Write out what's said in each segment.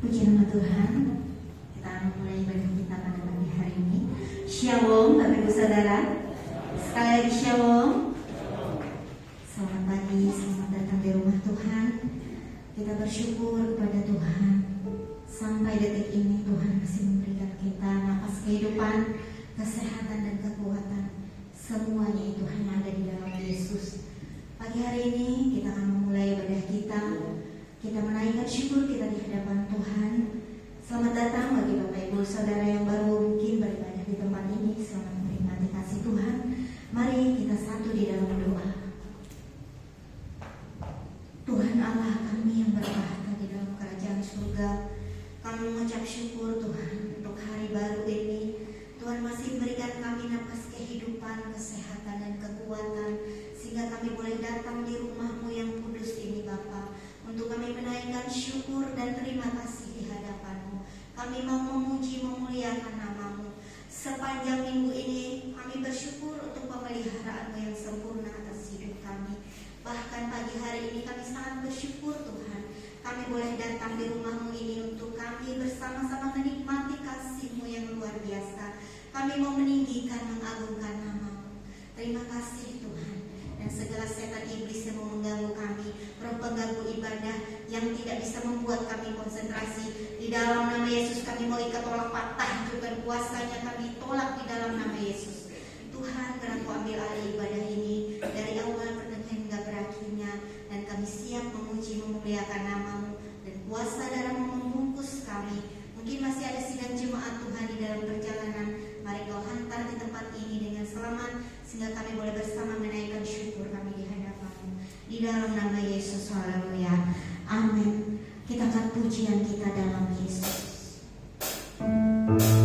Puji nama Tuhan. Kita akan mulai ibadah kita pada pagi hari ini. Shalom Bapak Ibu Saudara. Sekali lagi shalom. Selamat pagi, selamat datang di rumah Tuhan. Kita bersyukur kepada Tuhan. Sampai detik ini Tuhan masih memberikan kita nafas kehidupan, kesehatan dan kekuatan. Semuanya itu hanya ada di dalam Yesus. Pagi hari ini kita akan memulai ibadah kita. Kita menaikkan syukur kita di hadapan Tuhan. Selamat datang bagi Bapak Ibu Saudara yang baru mungkin beribadah di tempat ini. Selamat menikmati kasih Tuhan. Mari kita satu di dalam doa. Tuhan Allah kami yang bertahta di dalam kerajaan surga, kami mengucap syukur Tuhan untuk hari baru ini. Tuhan masih memberikan kami nafas kehidupan, kesehatan dan kekuatan, sehingga kami boleh datang di rumah-Mu yang kudus ini Bapa, untuk kami menaikkan syukur dan terima kasih di hadapan-Mu. Kami mau memuji memuliakan nama-Mu. Sepanjang minggu ini kami bersyukur untuk pemeliharaan-Mu yang sempurna atas hidup kami. Bahkan pagi hari ini kami sangat bersyukur Tuhan, kami boleh datang di rumah-Mu ini untuk kami bersama-sama menikmati kasih-Mu yang luar biasa. Kami mau meninggikan, mengagungkan nama-Mu. Terima kasih Tuhan. Dan segala setan iblis yang mau mengganggu kami, roh pengganggu ibadah yang tidak bisa membuat kami konsentrasi, di dalam nama Yesus kami mau ikat, tolak, patah juga kuasanya, kami tolak di dalam nama Yesus. Tuhan, gerak ambil alih ibadah ini dari awal pertengahan hingga berakhirnya, dan kami siap memuji memuliakan nama-Mu, dan kuasa darah-Mu membungkus kami. Mungkin masih ada sidang jemaat Tuhan di dalam perjalanan, mari Kau hantar di tempat ini dengan selamat, sehingga kami boleh bersama menaikkan syukur kami di hadapan-Mu. Di dalam nama Yesus, haleluya, amin. Kita akan pujian kita dalam Yesus. Ku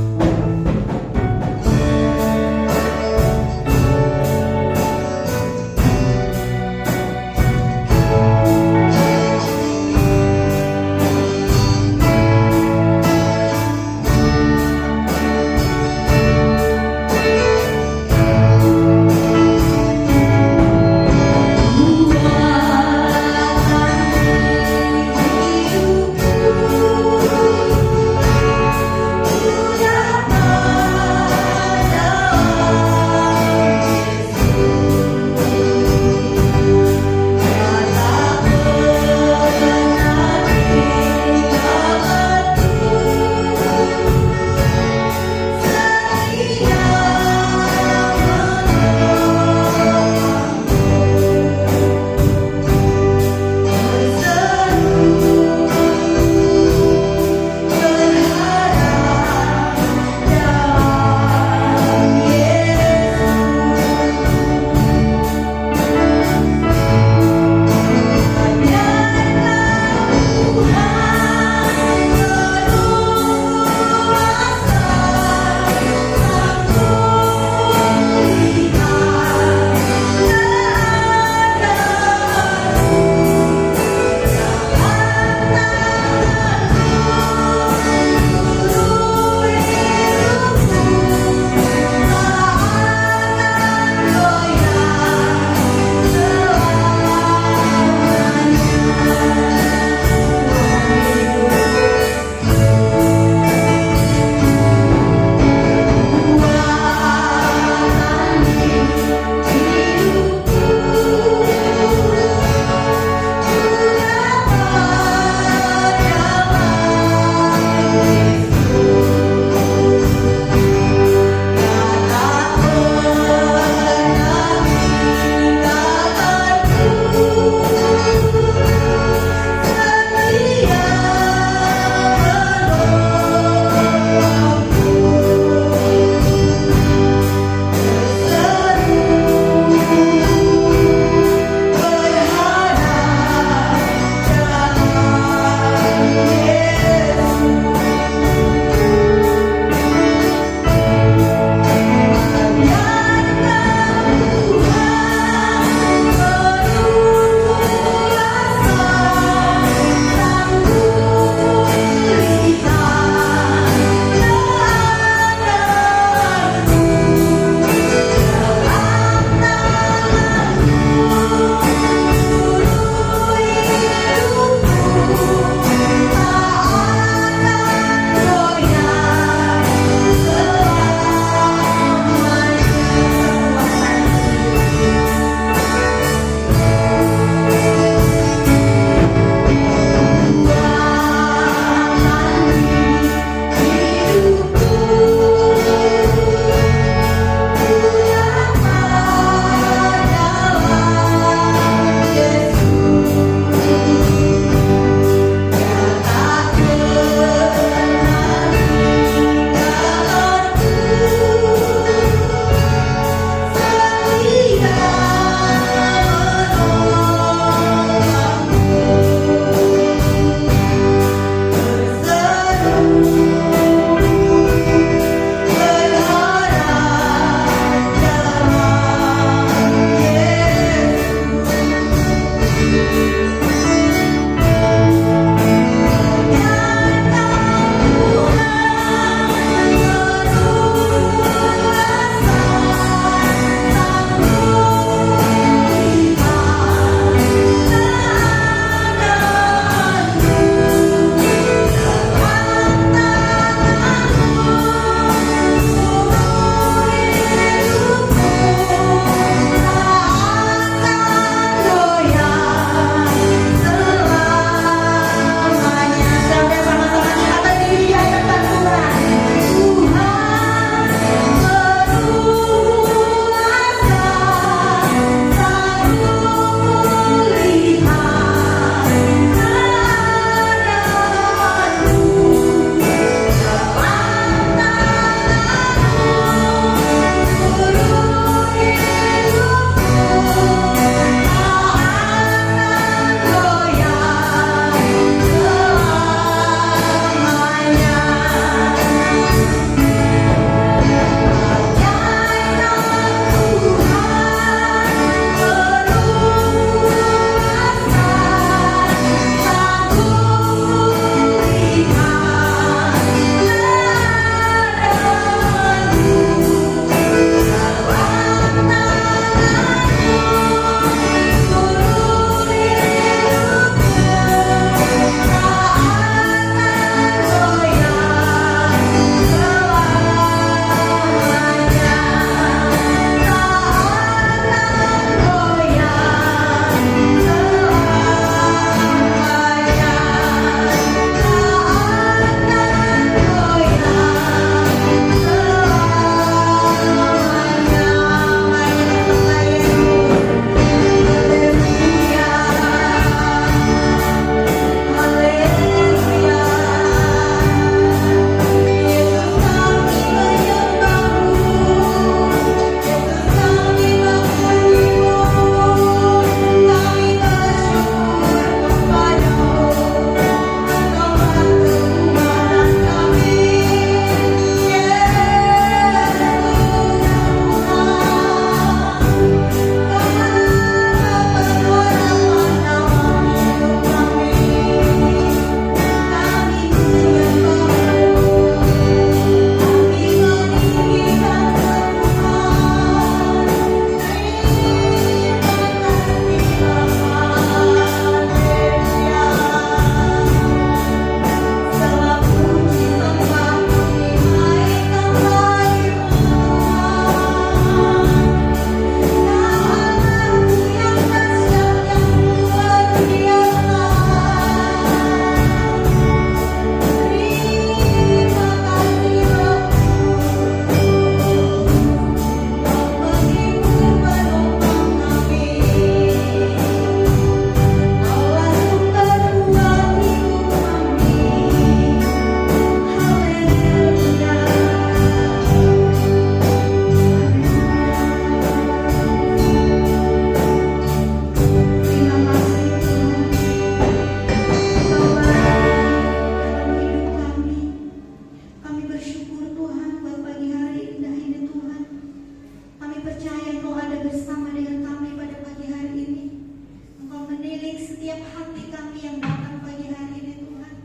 setiap hati kami yang datang pagi hari ini Tuhan.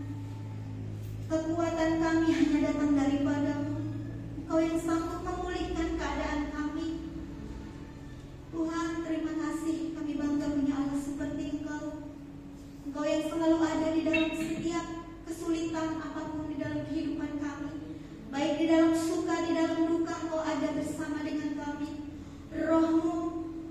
Kekuatan kami hanya datang daripada-Mu. Engkau yang sanggup memulihkan keadaan kami. Tuhan, terima kasih, kami bangga punya Allah seperti Engkau. Engkau yang selalu ada di dalam setiap kesulitan apapun di dalam kehidupan kami. Baik di dalam suka, di dalam duka, Engkau ada bersama dengan kami. Roh-Mu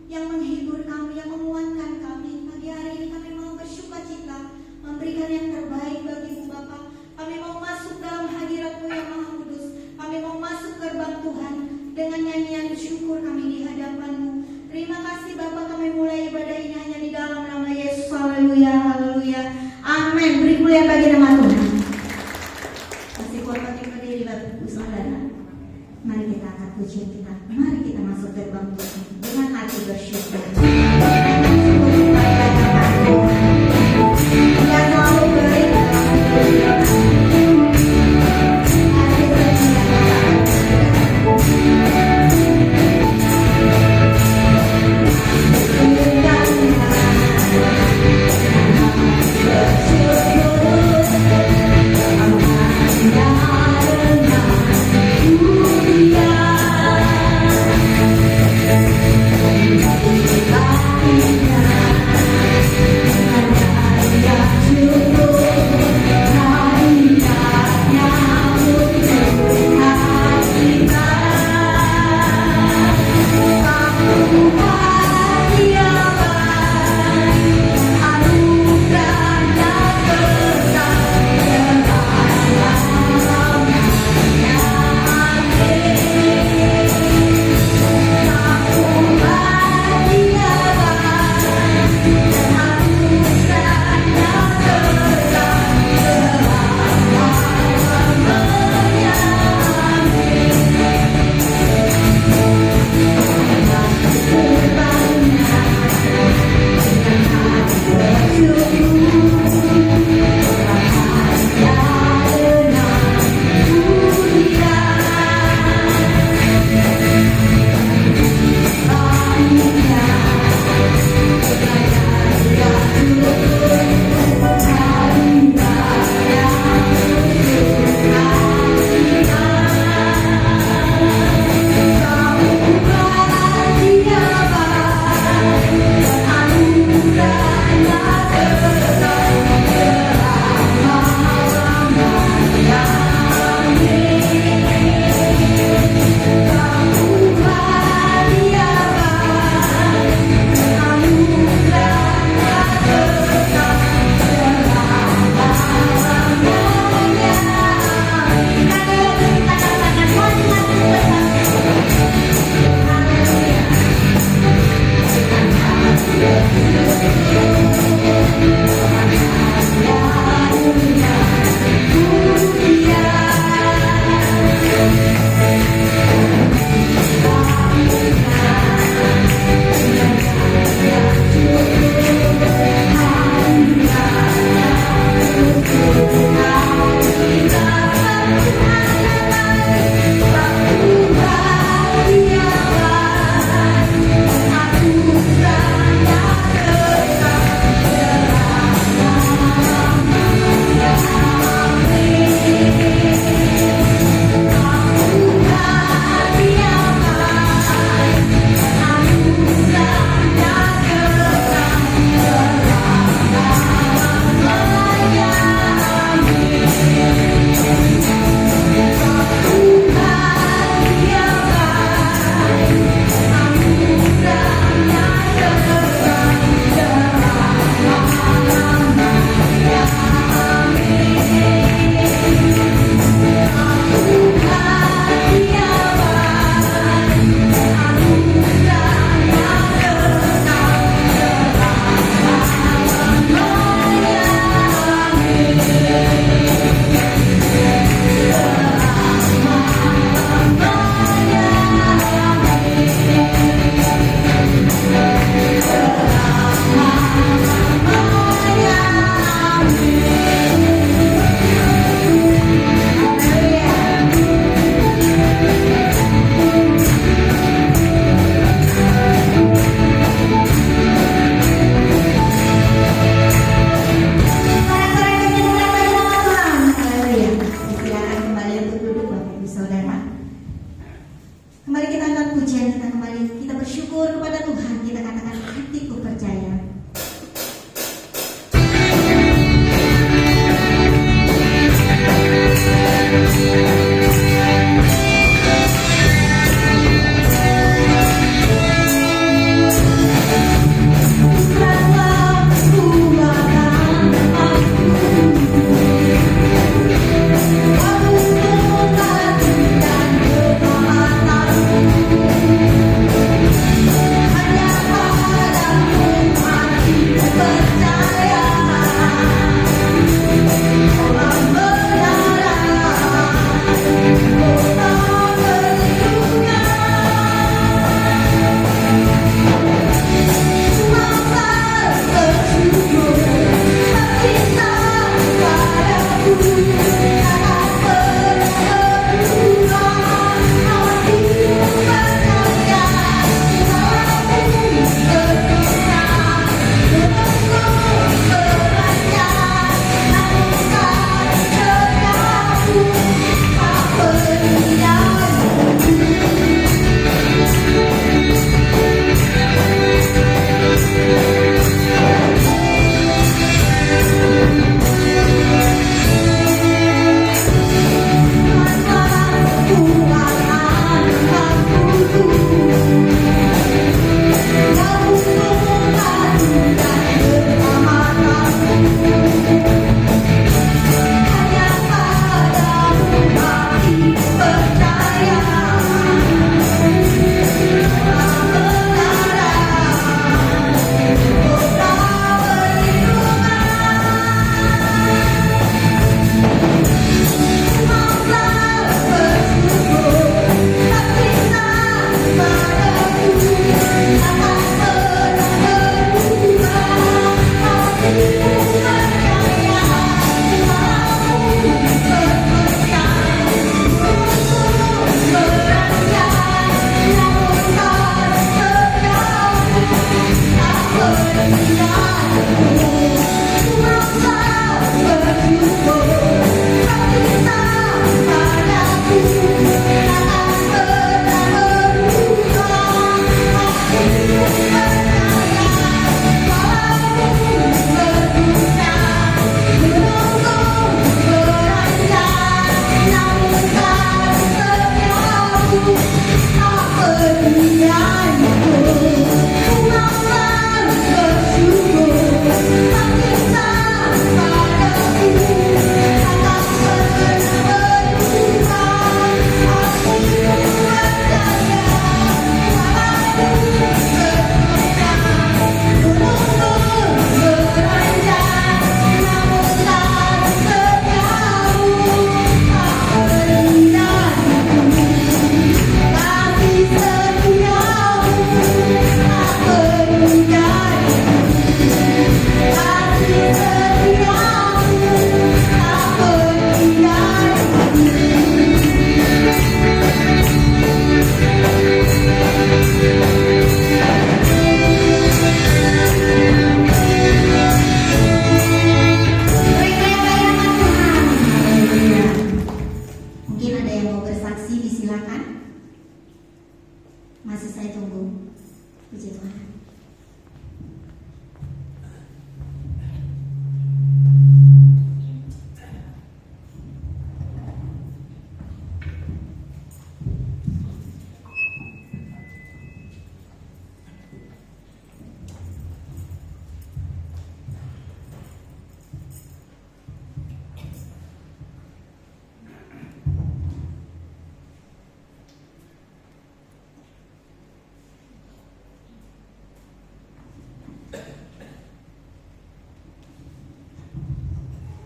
yang menghibur kami, yang menguatkan kami. Pagi hari ini kami mau bersukacita, memberikan yang terbaik bagi-Mu Bapa. Kami mau masuk dalam hadirat-Mu yang Maha Kudus. Kami mau masuk gerbang Tuhan dengan nyanyian syukur kami di hadapan-Mu. Terima kasih Bapa, kami mulai ibadah ini hanya di dalam nama Yesus. Haleluya, haleluya, amin. Beri kemuliaan bagi nama Tuhan. Kasih kuat berdiri Bapak Ibu Saudara. Mari kita angkat pujian kita. Mari kita masuk gerbang Tuhan dengan hati bersyukur. Dia selalu baik. Kita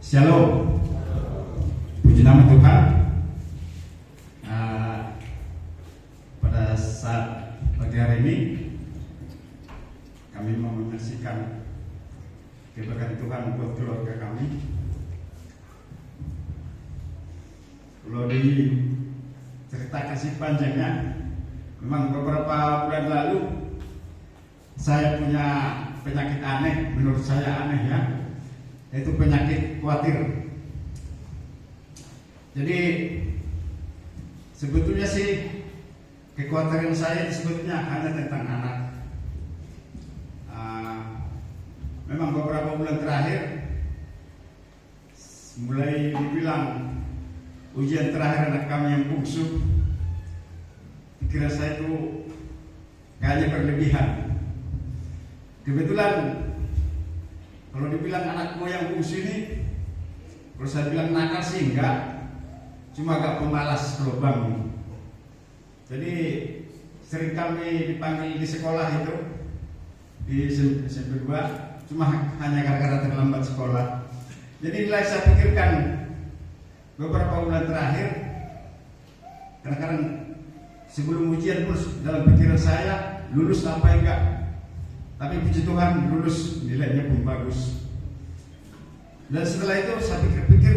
Shalom. Puji nama Tuhan. Pada saat pagi hari ini kami mau menyaksikan keberkatan Tuhan buat keluarga kami. Kalau di cerita kasih panjangnya, memang beberapa bulan lalu saya punya penyakit aneh, menurut saya aneh ya, yaitu penyakit khawatir. Jadi sebetulnya sih kekhawatiran saya sebetulnya hanya tentang anak. Memang beberapa bulan terakhir mulai dibilang ujian terakhir anak kami yang bungsu, pikiran saya itu kayaknya berlebihan. Kebetulan kalau dibilang anakku yang bungsu ini, kalau saya bilang nakal sih enggak, cuma agak pemalas kalau bangun. Jadi sering kami dipanggil di sekolah itu, di SMP 2, cuma hanya gara-gara terlambat sekolah. Jadi mulai saya pikirkan beberapa bulan terakhir, kadang-kadang sebelum ujian pun dalam pikiran saya lulus apa enggak. Tapi puji Tuhan lulus, nilainya pun bagus. Dan setelah itu saya pikir-pikir,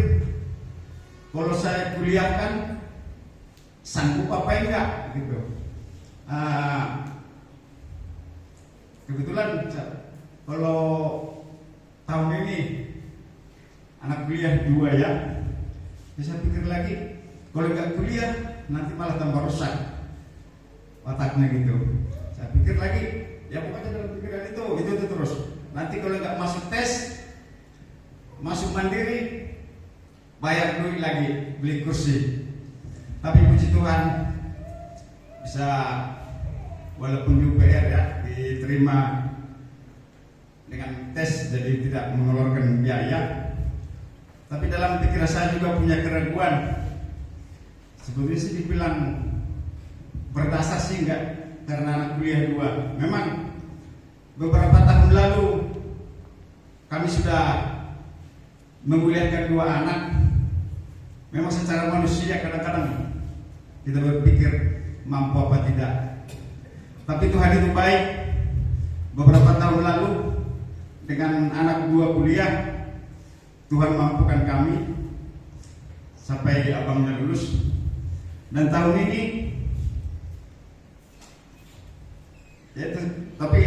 kalau saya kuliah kan sanggup apa enggak gitu. Kebetulan kalau tahun ini anak kuliah 2 ya. Saya pikir lagi, kalau enggak kuliah nanti malah tambah rusak otaknya gitu. Saya pikir lagi, ya pokoknya dalam pikiran itu terus. Nanti kalau nggak masuk tes, masuk mandiri, bayar duit lagi, beli kursi. Tapi puji Tuhan bisa, walaupun UPR ya diterima dengan tes, jadi tidak mengeluarkan biaya. Tapi dalam pikiran saya juga punya keraguan. Sebetulnya sih dibilang berdasar sih enggak, karena anak kuliah 2. Memang beberapa tahun lalu kami sudah menguliahkan 2 anak. Memang secara manusia kadang-kadang kita berpikir mampu apa tidak. Tapi Tuhan itu baik. Beberapa tahun lalu dengan anak 2 kuliah, Tuhan mampukan kami sampai abangnya lulus. Dan tahun ini ya, tapi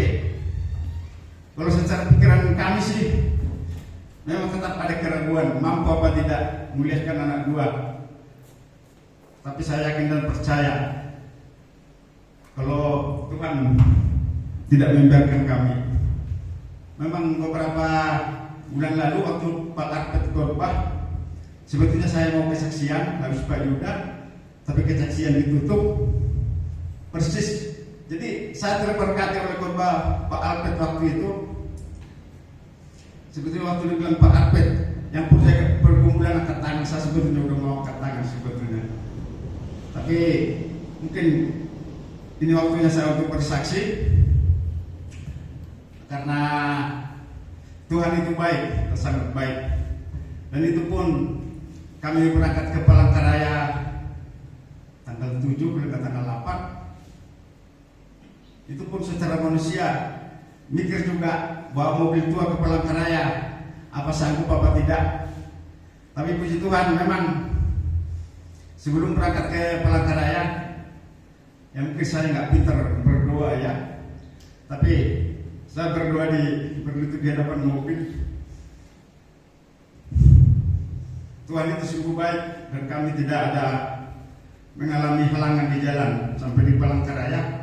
kalau secara pikiran kami sih memang tetap ada keraguan mampu apa tidak muliakan anak 2. Tapi saya yakin dan percaya kalau Tuhan tidak membiarkan kami. Memang beberapa bulan lalu waktu Pak Arpet khotbah, sebetulnya saya mau kesaksian habis Pak Yuda, tapi kesaksian ditutup persis. Jadi saya terberkati oleh khotbah Pak Alpet waktu itu. Sebetulnya waktu dibilang Pak Alpet yang punya perkumpulan angkat tangan, saya sebetulnya udah mau angkat tangan sebetulnya. Tapi mungkin ini waktunya saya untuk bersaksi, karena Tuhan itu baik, sangat baik. Dan itu pun kami berangkat ke Palangkaraya tanggal 7 ke tanggal 8. Itu pun secara manusia mikir juga bawa mobil tua ke Palangkaraya, apa sanggup apa tidak. Tapi puji Tuhan memang sebelum berangkat ke Palangkaraya, ya mungkin saya nggak pintar berdoa ya, tapi saya berdoa berlutut di hadapan mobil. Tuhan itu sungguh baik dan kami tidak ada mengalami halangan di jalan sampai di Palangkaraya.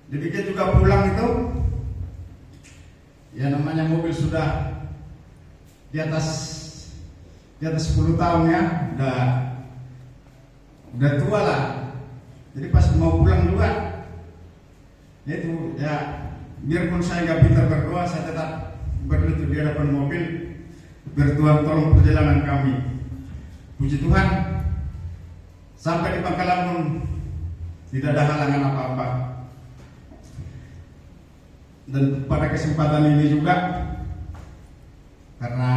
Jadi kita juga pulang itu, ya namanya mobil sudah di atas 10 tahun ya, udah tua lah. Jadi pas mau pulang juga, itu ya biarpun saya nggak pintar berdoa, saya tetap berlutut di hadapan mobil, biar Tuhan tolong perjalanan kami. Puji Tuhan, sampai di Pangkalamun tidak ada halangan apa-apa. Dan pada kesempatan ini juga, karena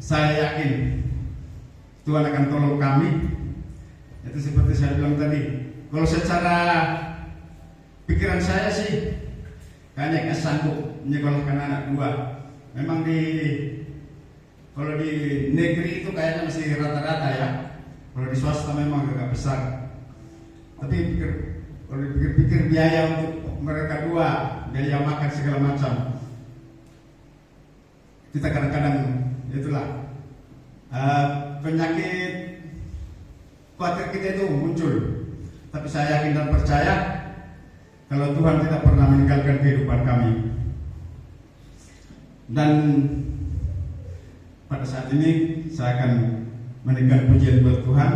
saya yakin Tuhan akan tolong kami. Itu seperti saya bilang tadi, kalau secara pikiran saya sih kayaknya nggak sanggup menyekolahkan anak dua. Memang kalau di negeri itu kayaknya masih rata-rata ya. Kalau di swasta memang agak besar. Tapi kalau dipikir-pikir biaya untuk mereka dua, biaya makan segala macam, kita kadang-kadang itulah penyakit khawatir kita itu muncul. Tapi saya yakin dan percaya kalau Tuhan tidak pernah meninggalkan kehidupan kami. Dan pada saat ini saya akan menaikkan pujian buat Tuhan.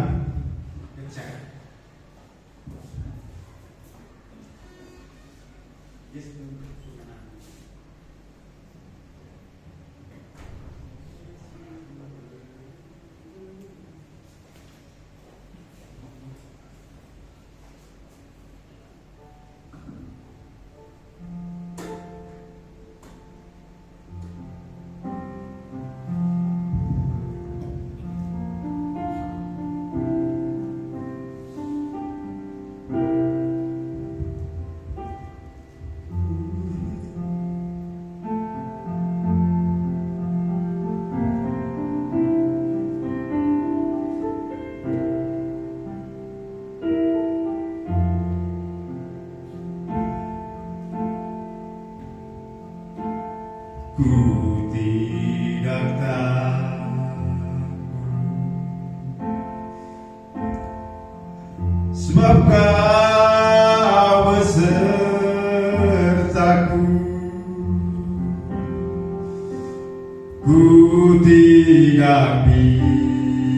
Ku tidak takut, sebab Kau besertaku. Ku tidak bimbang,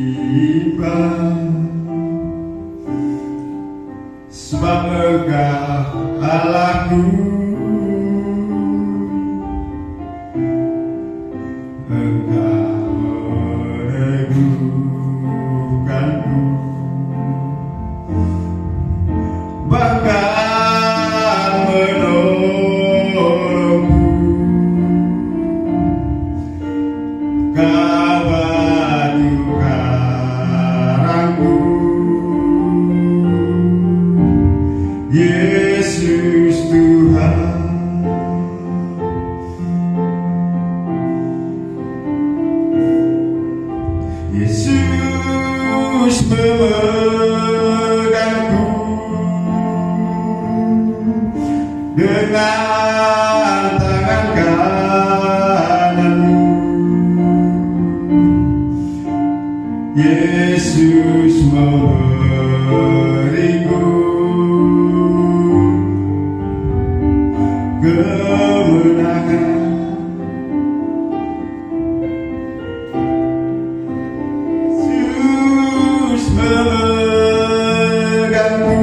sebab Engkau Allahku. Yesus Tuhan, Yesus memegangku dengan tangan kananmu. Yesus memberiku kemenangan. Yesus memegangku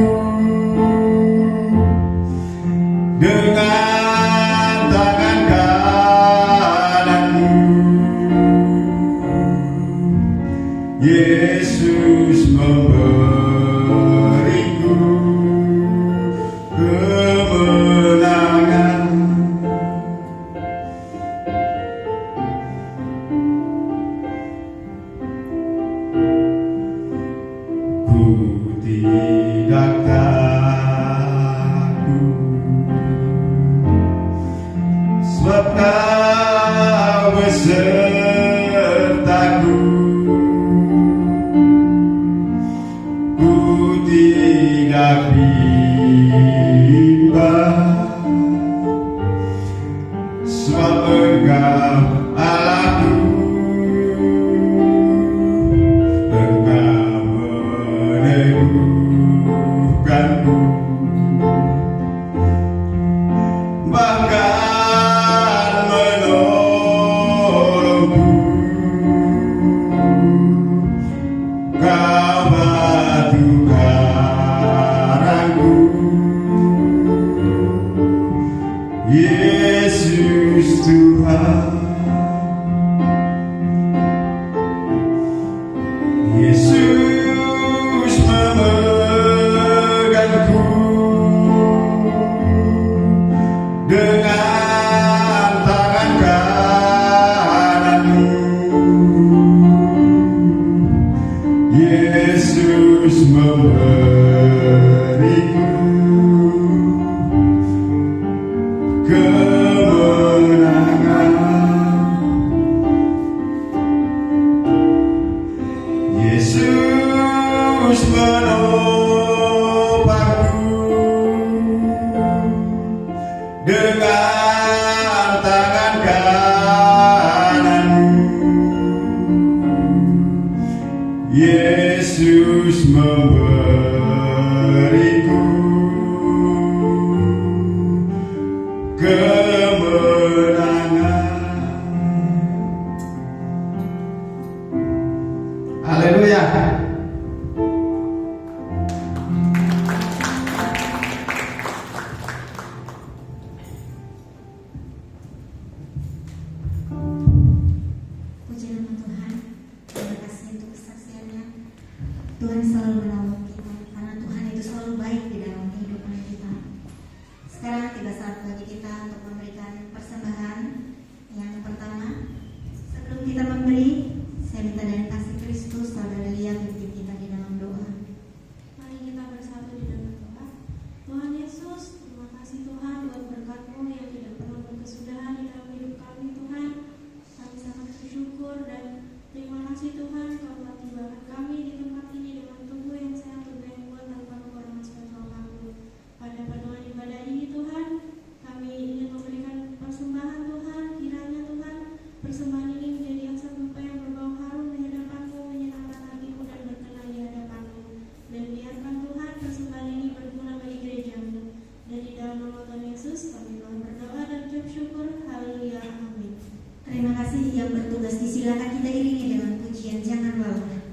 dengan tangan kananmu. Yesus memberiku kemenangan. Ku tidak takut, sebab Kau besertaku. Ku tidak bimbang, sebab Engkau Allahku. Engkau meneguhkanku, bahkan menolongku. Kau batu karangku, Yesus Tuhan. Yesus memegangku dengan tangan kananmu. Haleluya, amin. Terima kasih yang bertugas, disilakan kita iringi dengan pujian, jangan lelah.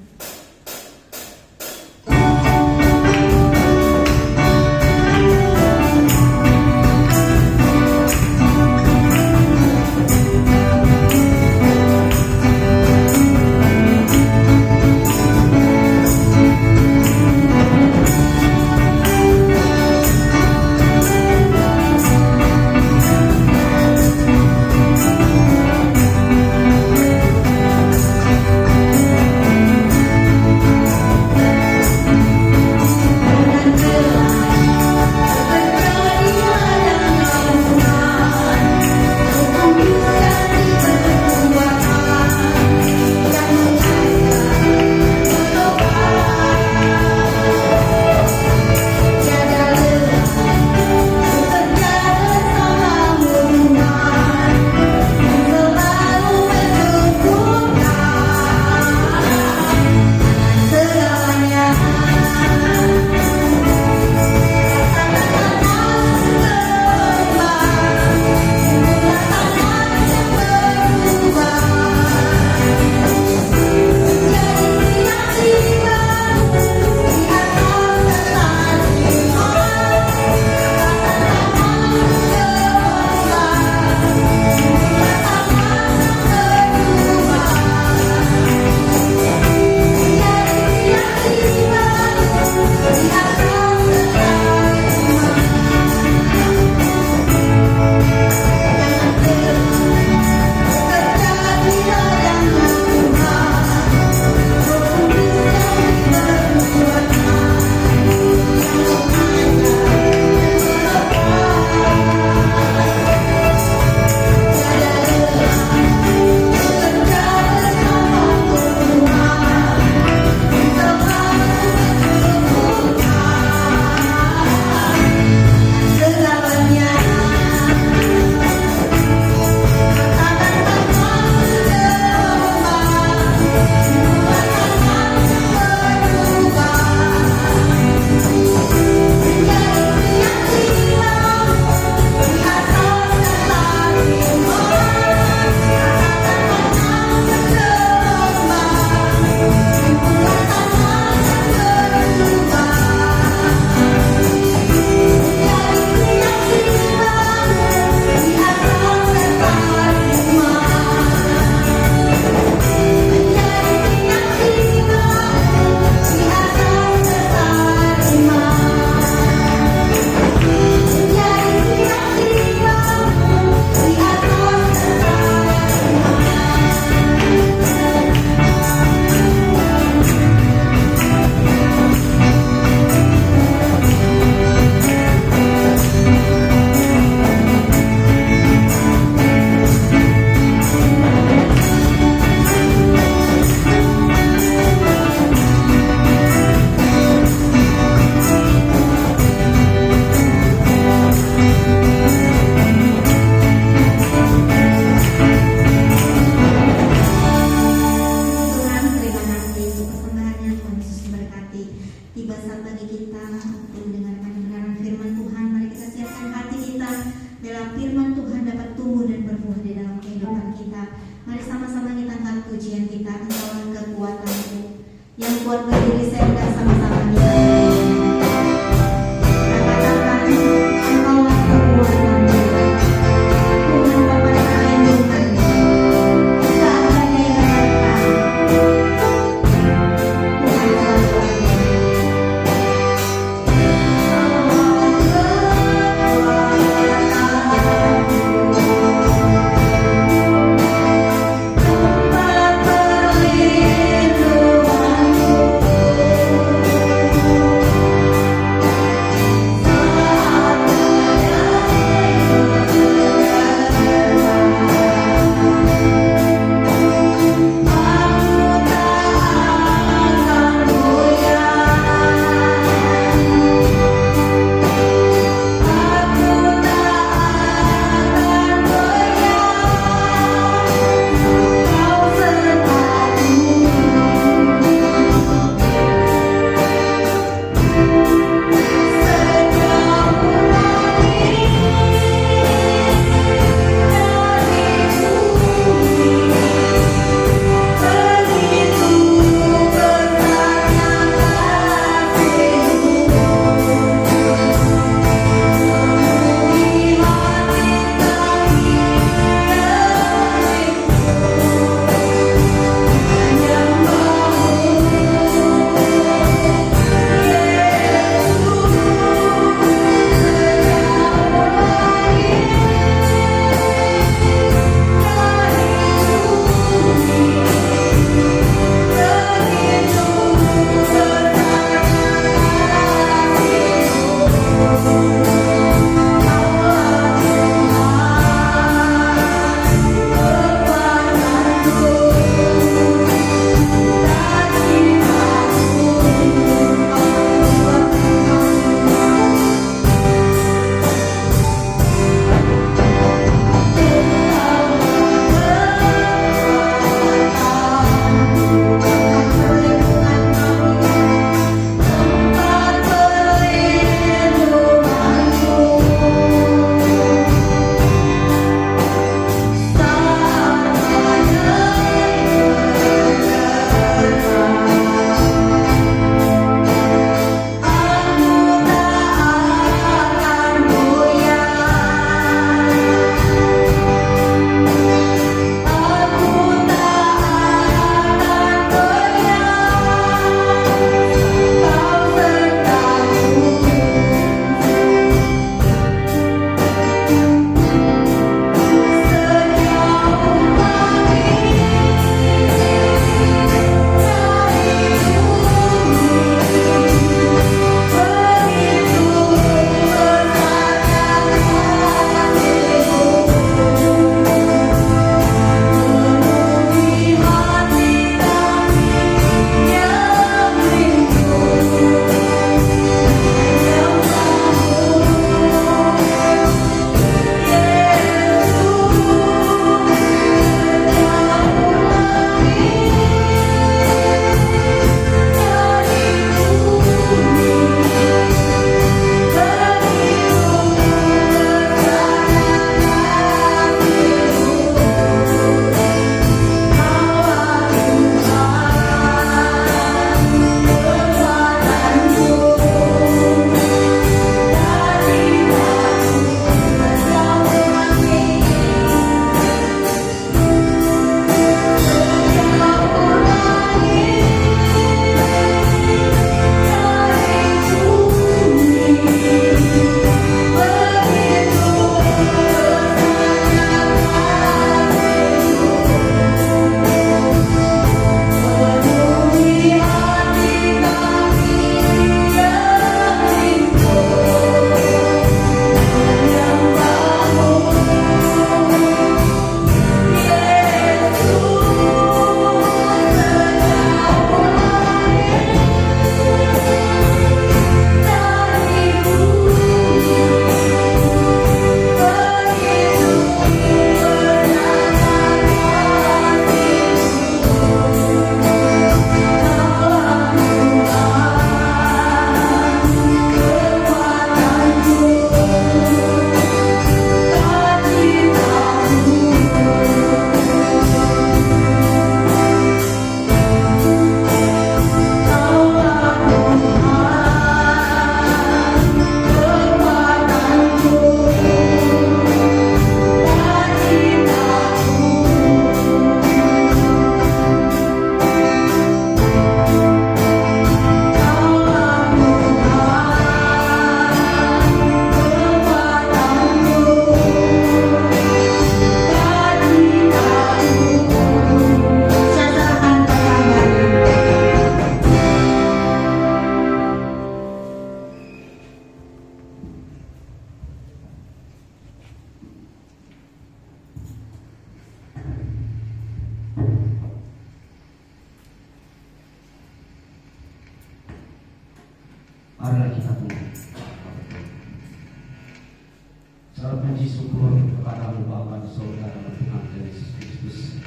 kepadamu Bapa di surga dan Tuhan Yesus Kristus.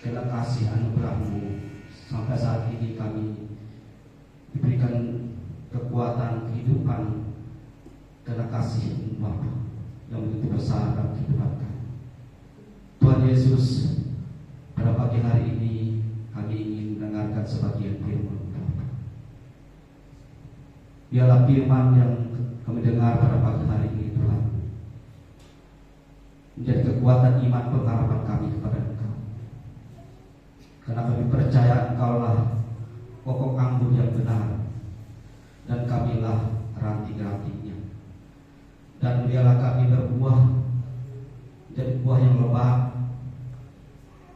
Karena kasih anugerah-Mu sampai saat ini kami diberikan kekuatan kehidupan karena kasih Bapa yang begitu besar dalam kehidupan kami. Tuhan Yesus, pada pagi hari ini kami ingin mendengarkan sebagian firman Bapa. Biarlah firman yang kami dengar pada pagi hari ini Tuhan menjadi kekuatan iman pengharapan kami kepada Engkau. Karena kami percaya Engkaulah pokok anggur yang benar dan kamilah ranting-rantingnya. Dan biarlah kami berbuah menjadi buah yang lebat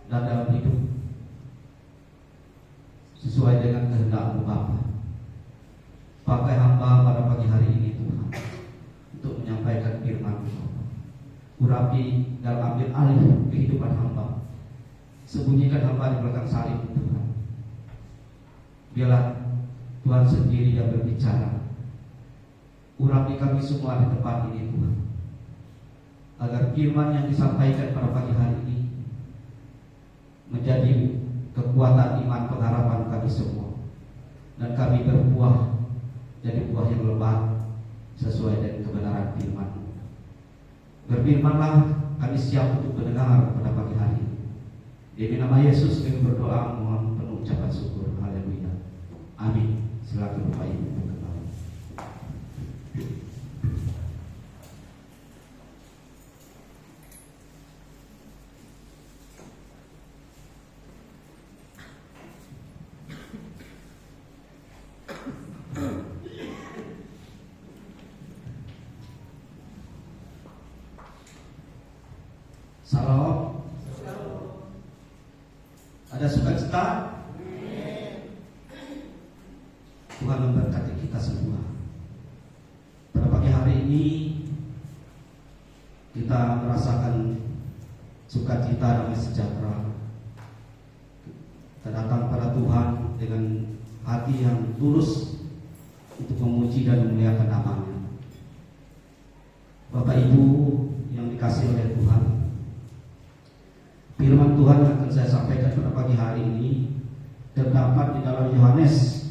dan dalam hidup sesuai dengan kehendak-Mu Bapa. Pakai hamba pada pagi hari ini Tuhan untuk menyampaikan firman-Mu Bapa. Urapi dan ambil alih kehidupan hamba. Sembunyikan hamba di belakang salib Tuhan. Biarlah Tuhan sendiri yang berbicara. Urapi kami semua di tempat ini Tuhan, agar firman yang disampaikan pada pagi hari ini menjadi kekuatan iman pengharapan kami semua, dan kami berbuah jadi buah yang lebat sesuai dengan kebenaran firman. Berfirmanlah, kami siap untuk mendengar pada pagi hari ini. Demi nama Yesus kami berdoa, mohon penuh ucapan syukur. Haleluya. Amin. Silakan Bapak Ibu kembali. Salam. Ada sukacita? Tuhan memberkati kita semua. Pada pagi hari ini kita merasakan sukacita damai sejahtera. Kita datang pada Tuhan dengan hati yang tulus untuk memuji dan memuliakan nama-Nya. Bapak Ibu yang dikasihi oleh Tuhan, firman Tuhan yang akan saya sampaikan pada pagi hari ini terdapat di dalam Yohanes,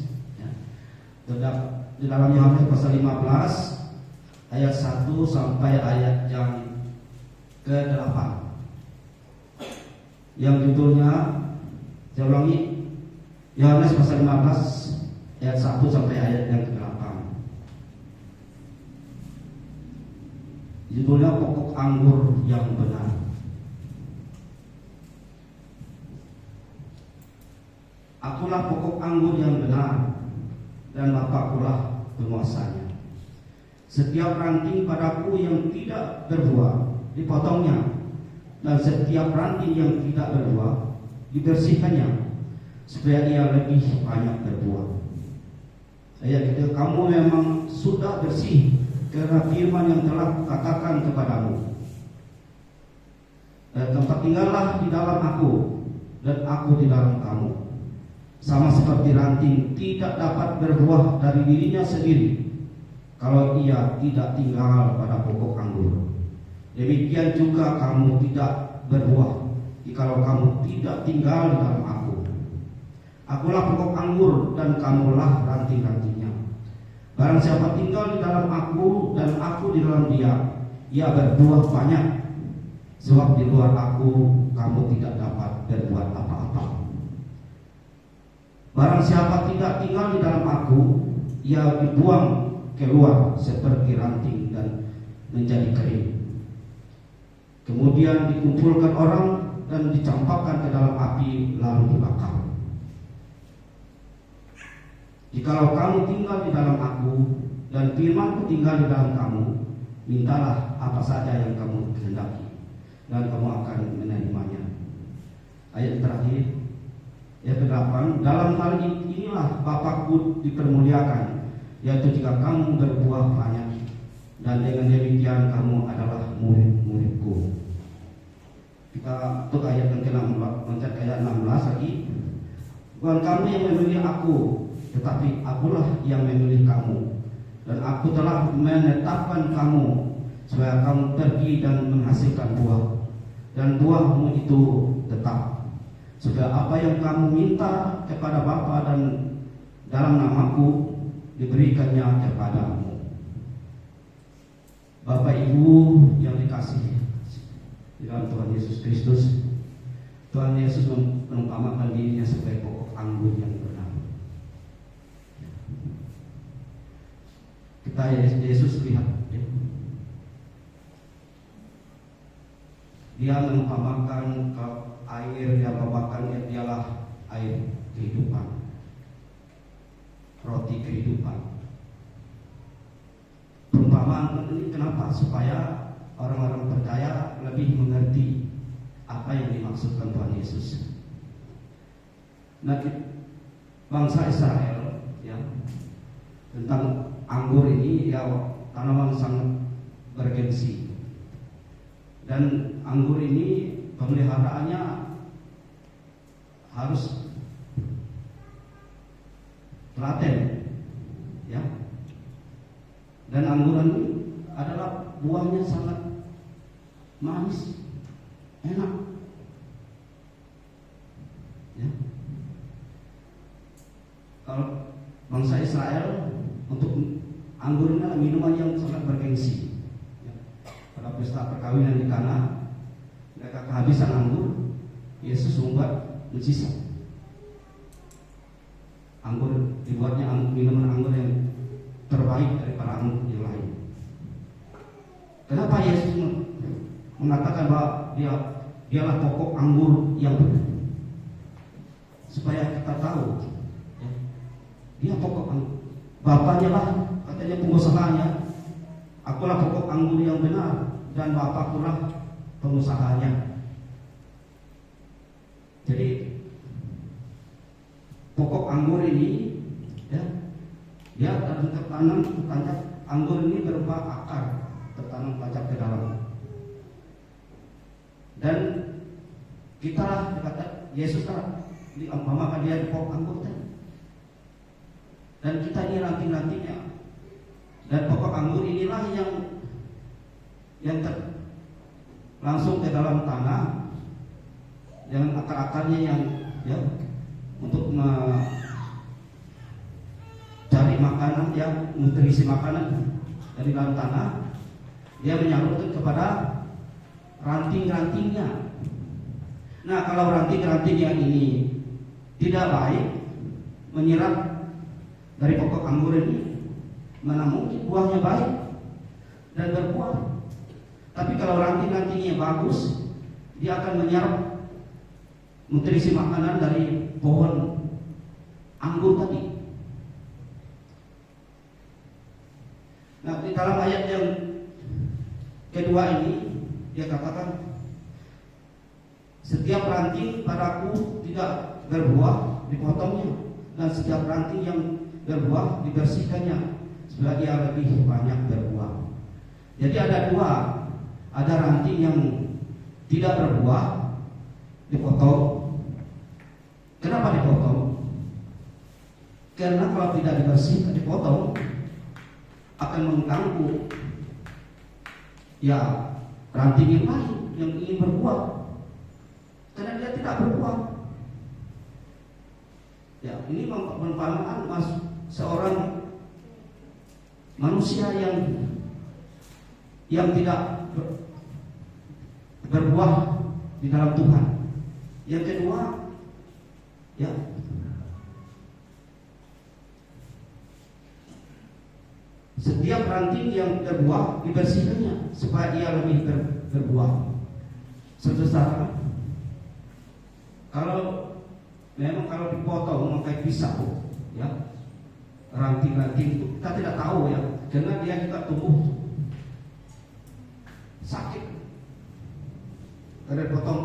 di dalam Yohanes pasal 15 ayat 1 sampai ayat yang ke-8, yang judulnya, saya ulangi, Yohanes pasal 15 ayat 1 sampai ayat yang ke-8. Judulnya pokok anggur yang benar. Akulah pokok anggur yang benar, dan Bapa-Kulah penguasanya. Setiap ranting padaku yang tidak berbuah dipotongnya, dan setiap ranting yang tidak berbuah dibersihkannya, supaya ia lebih banyak berbuah. Ayat itu, kamu memang sudah bersih karena firman yang telah kukatakan kepadamu. Tempat tinggallah di dalam aku, dan aku di dalam kamu. Sama seperti ranting tidak dapat berbuah dari dirinya sendiri kalau ia tidak tinggal pada pokok anggur. Demikian juga kamu tidak berbuah jikalau kamu tidak tinggal di dalam aku. Akulah pokok anggur dan kamulah ranting-rantingnya. Barang siapa tinggal di dalam aku dan aku di dalam dia, ia berbuah banyak. Sebab di luar aku kamu tidak dapat berbuat apa-apa. Barang siapa tidak tinggal di dalam aku, ia dibuang keluar seperti ranting dan menjadi kering. Kemudian dikumpulkan orang dan dicampakkan ke dalam api lalu dibakar. Jikalau kamu tinggal di dalam aku dan firman-Ku tinggal di dalam kamu, mintalah apa saja yang kamu kehendaki, dan kamu akan menerimanya. Ayat terakhir, ayat ke-8, dalam hal inilah Bapa-Ku dipermuliakan, yaitu jika kamu berbuah banyak, dan dengan demikian kamu adalah murid-murid-Ku. Kita untuk ayat yang ke-16, mencet ayat 16 lagi. Bukan kamu yang memilih aku, tetapi akulah yang memilih kamu, dan aku telah menetapkan kamu supaya kamu pergi dan menghasilkan buah, dan buahmu itu tetap, supaya apa yang kamu minta kepada Bapa dan dalam namaku diberikannya kepadamu. Bapak Ibu yang dikasihi di dalam Tuhan Yesus Kristus, Tuhan Yesus mengumpamakan dirinya sebagai pokok anggur yang benar. Kita Yesus lihat, dia mengumpamakan air yang membakar, dialah air kehidupan, roti kehidupan. Perumpamaan ini kenapa? Supaya orang-orang percaya lebih mengerti apa yang dimaksudkan Tuhan Yesus. Nah, bangsa Israel ya, tentang anggur ini ya, tanaman sangat bergengsi, dan anggur ini pemeliharaannya harus telaten ya, dan angguran ini adalah buahnya sangat manis, enak ya. Kalau bangsa Israel untuk anggur ini minuman yang sangat bergengsi ya. Pada pesta perkawinan di Kana, mereka kehabisan anggur, Yesus membuat mujizat. Anggur dibuatnya minuman anggur yang terbaik daripada anggur yang lain. Kenapa Yesus mengatakan bahwa dialah pokok anggur yang benar? Supaya kita tahu ya, dia pokok anggur. Bapaknya lah, katanya pengusahanya, akulah pokok anggur yang benar dan Bapakkulah pengusahanya. Jadi pokok anggur ini ya, dia tertanam anggur ini berupa akar, tertanam tancap ke dalam. Dan kita lah, dikata Yesus lah, diumpamakan dia di pokok anggur tadi. Dan kita ini ranting-rantingnya. Dan pokok anggur inilah yang langsung ke dalam tanah, dengan akar-akarnya yang ya, untuk mencari makanan, yang nutrisi makanan dari dalam tanah, dia menyalurkan kepada ranting-rantingnya. Nah, kalau ranting-ranting yang ini tidak baik menyerap dari pokok anggur ini, mana mungkin buahnya baik dan berbuah. Tapi kalau ranting-rantingnya bagus, dia akan menyerap nutrisi makanan dari pohon anggur tadi. Nah, di dalam ayat yang kedua ini dia katakan, setiap ranting padaku tidak berbuah dipotongnya, dan setiap ranting yang berbuah dibersihkannya supaya dia lebih banyak berbuah. Jadi ada dua, ada ranting yang tidak berbuah dipotong. Kenapa dipotong? Karena kalau tidak dibersihkan, dipotong, akan mengganggu ya ranting yang lain yang ingin berbuah, karena dia tidak berbuah. Ya, ini perumpamaan seorang manusia yang tidak berbuah di dalam Tuhan. Yang kedua, ya, setiap ranting yang berbuah dibersihkannya supaya ia lebih berbuah. Saudara, kalau dipotong pakai pisau, ya, ranting-ranting itu kita tidak tahu ya, karena dia kita tumbuh sakit karena dipotong.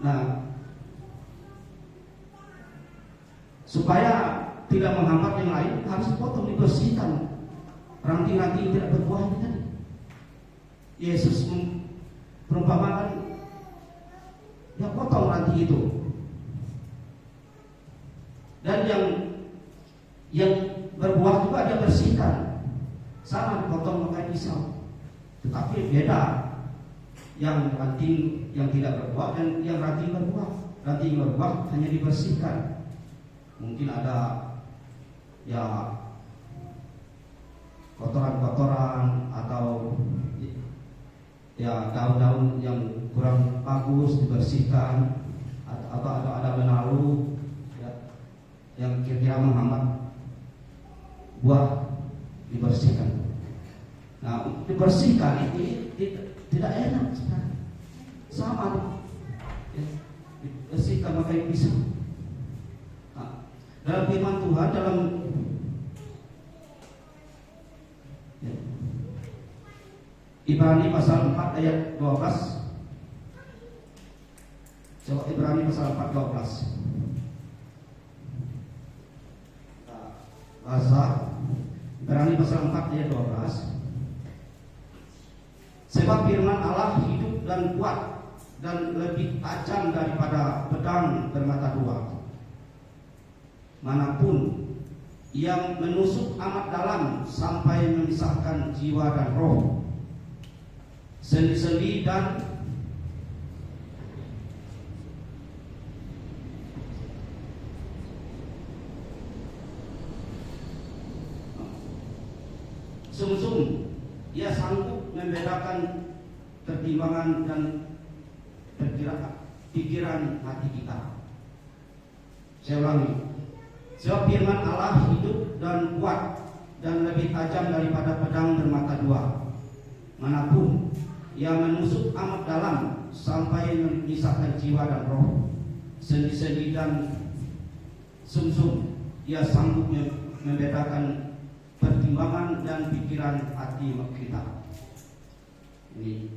Nah, supaya tidak menghambat yang lain, harus dipotong, dibersihkan ranting-ranting tidak berbuah ini tadi. Yesus perumpamakan, ya, potong ranting itu, dan yang berbuah juga dia bersihkan. pisau. Tetapi beda yang ranting yang tidak berbuah dan yang ranting berbuah. Ranting berbuah hanya dibersihkan. Mungkin ada ya kotoran-kotoran atau ya daun-daun yang kurang bagus dibersihkan, atau ada benalu ya, yang kira-kira menghambat buah dibersihkan. Nah, dibersihkan ini tidak enak sama ya, dibersihkan pakai pisau. Nah, dalam firman Tuhan dalam ya, Ibrani pasal 4 ayat 12. Coba Ibrani pasal 4 12. Bahasa Ibrani pasal 4 ayat 12. Sebab firman Allah hidup dan kuat dan lebih tajam daripada pedang bermata dua. Manapun yang menusuk amat dalam sampai memisahkan jiwa dan roh, sendi-sendi dan sumsum. Ia sanggup membedakan pertimbangan dan pikiran hati kita. Saya ulangi. Sebab firman Allah hidup dan kuat dan lebih tajam daripada pedang bermata dua. Manapun ia menusuk amat dalam sampai memisahkan jiwa dan roh, sendi-sendi dan sumsum. Ia sanggup membedakan pertimbangan dan pikiran hati kita. Ini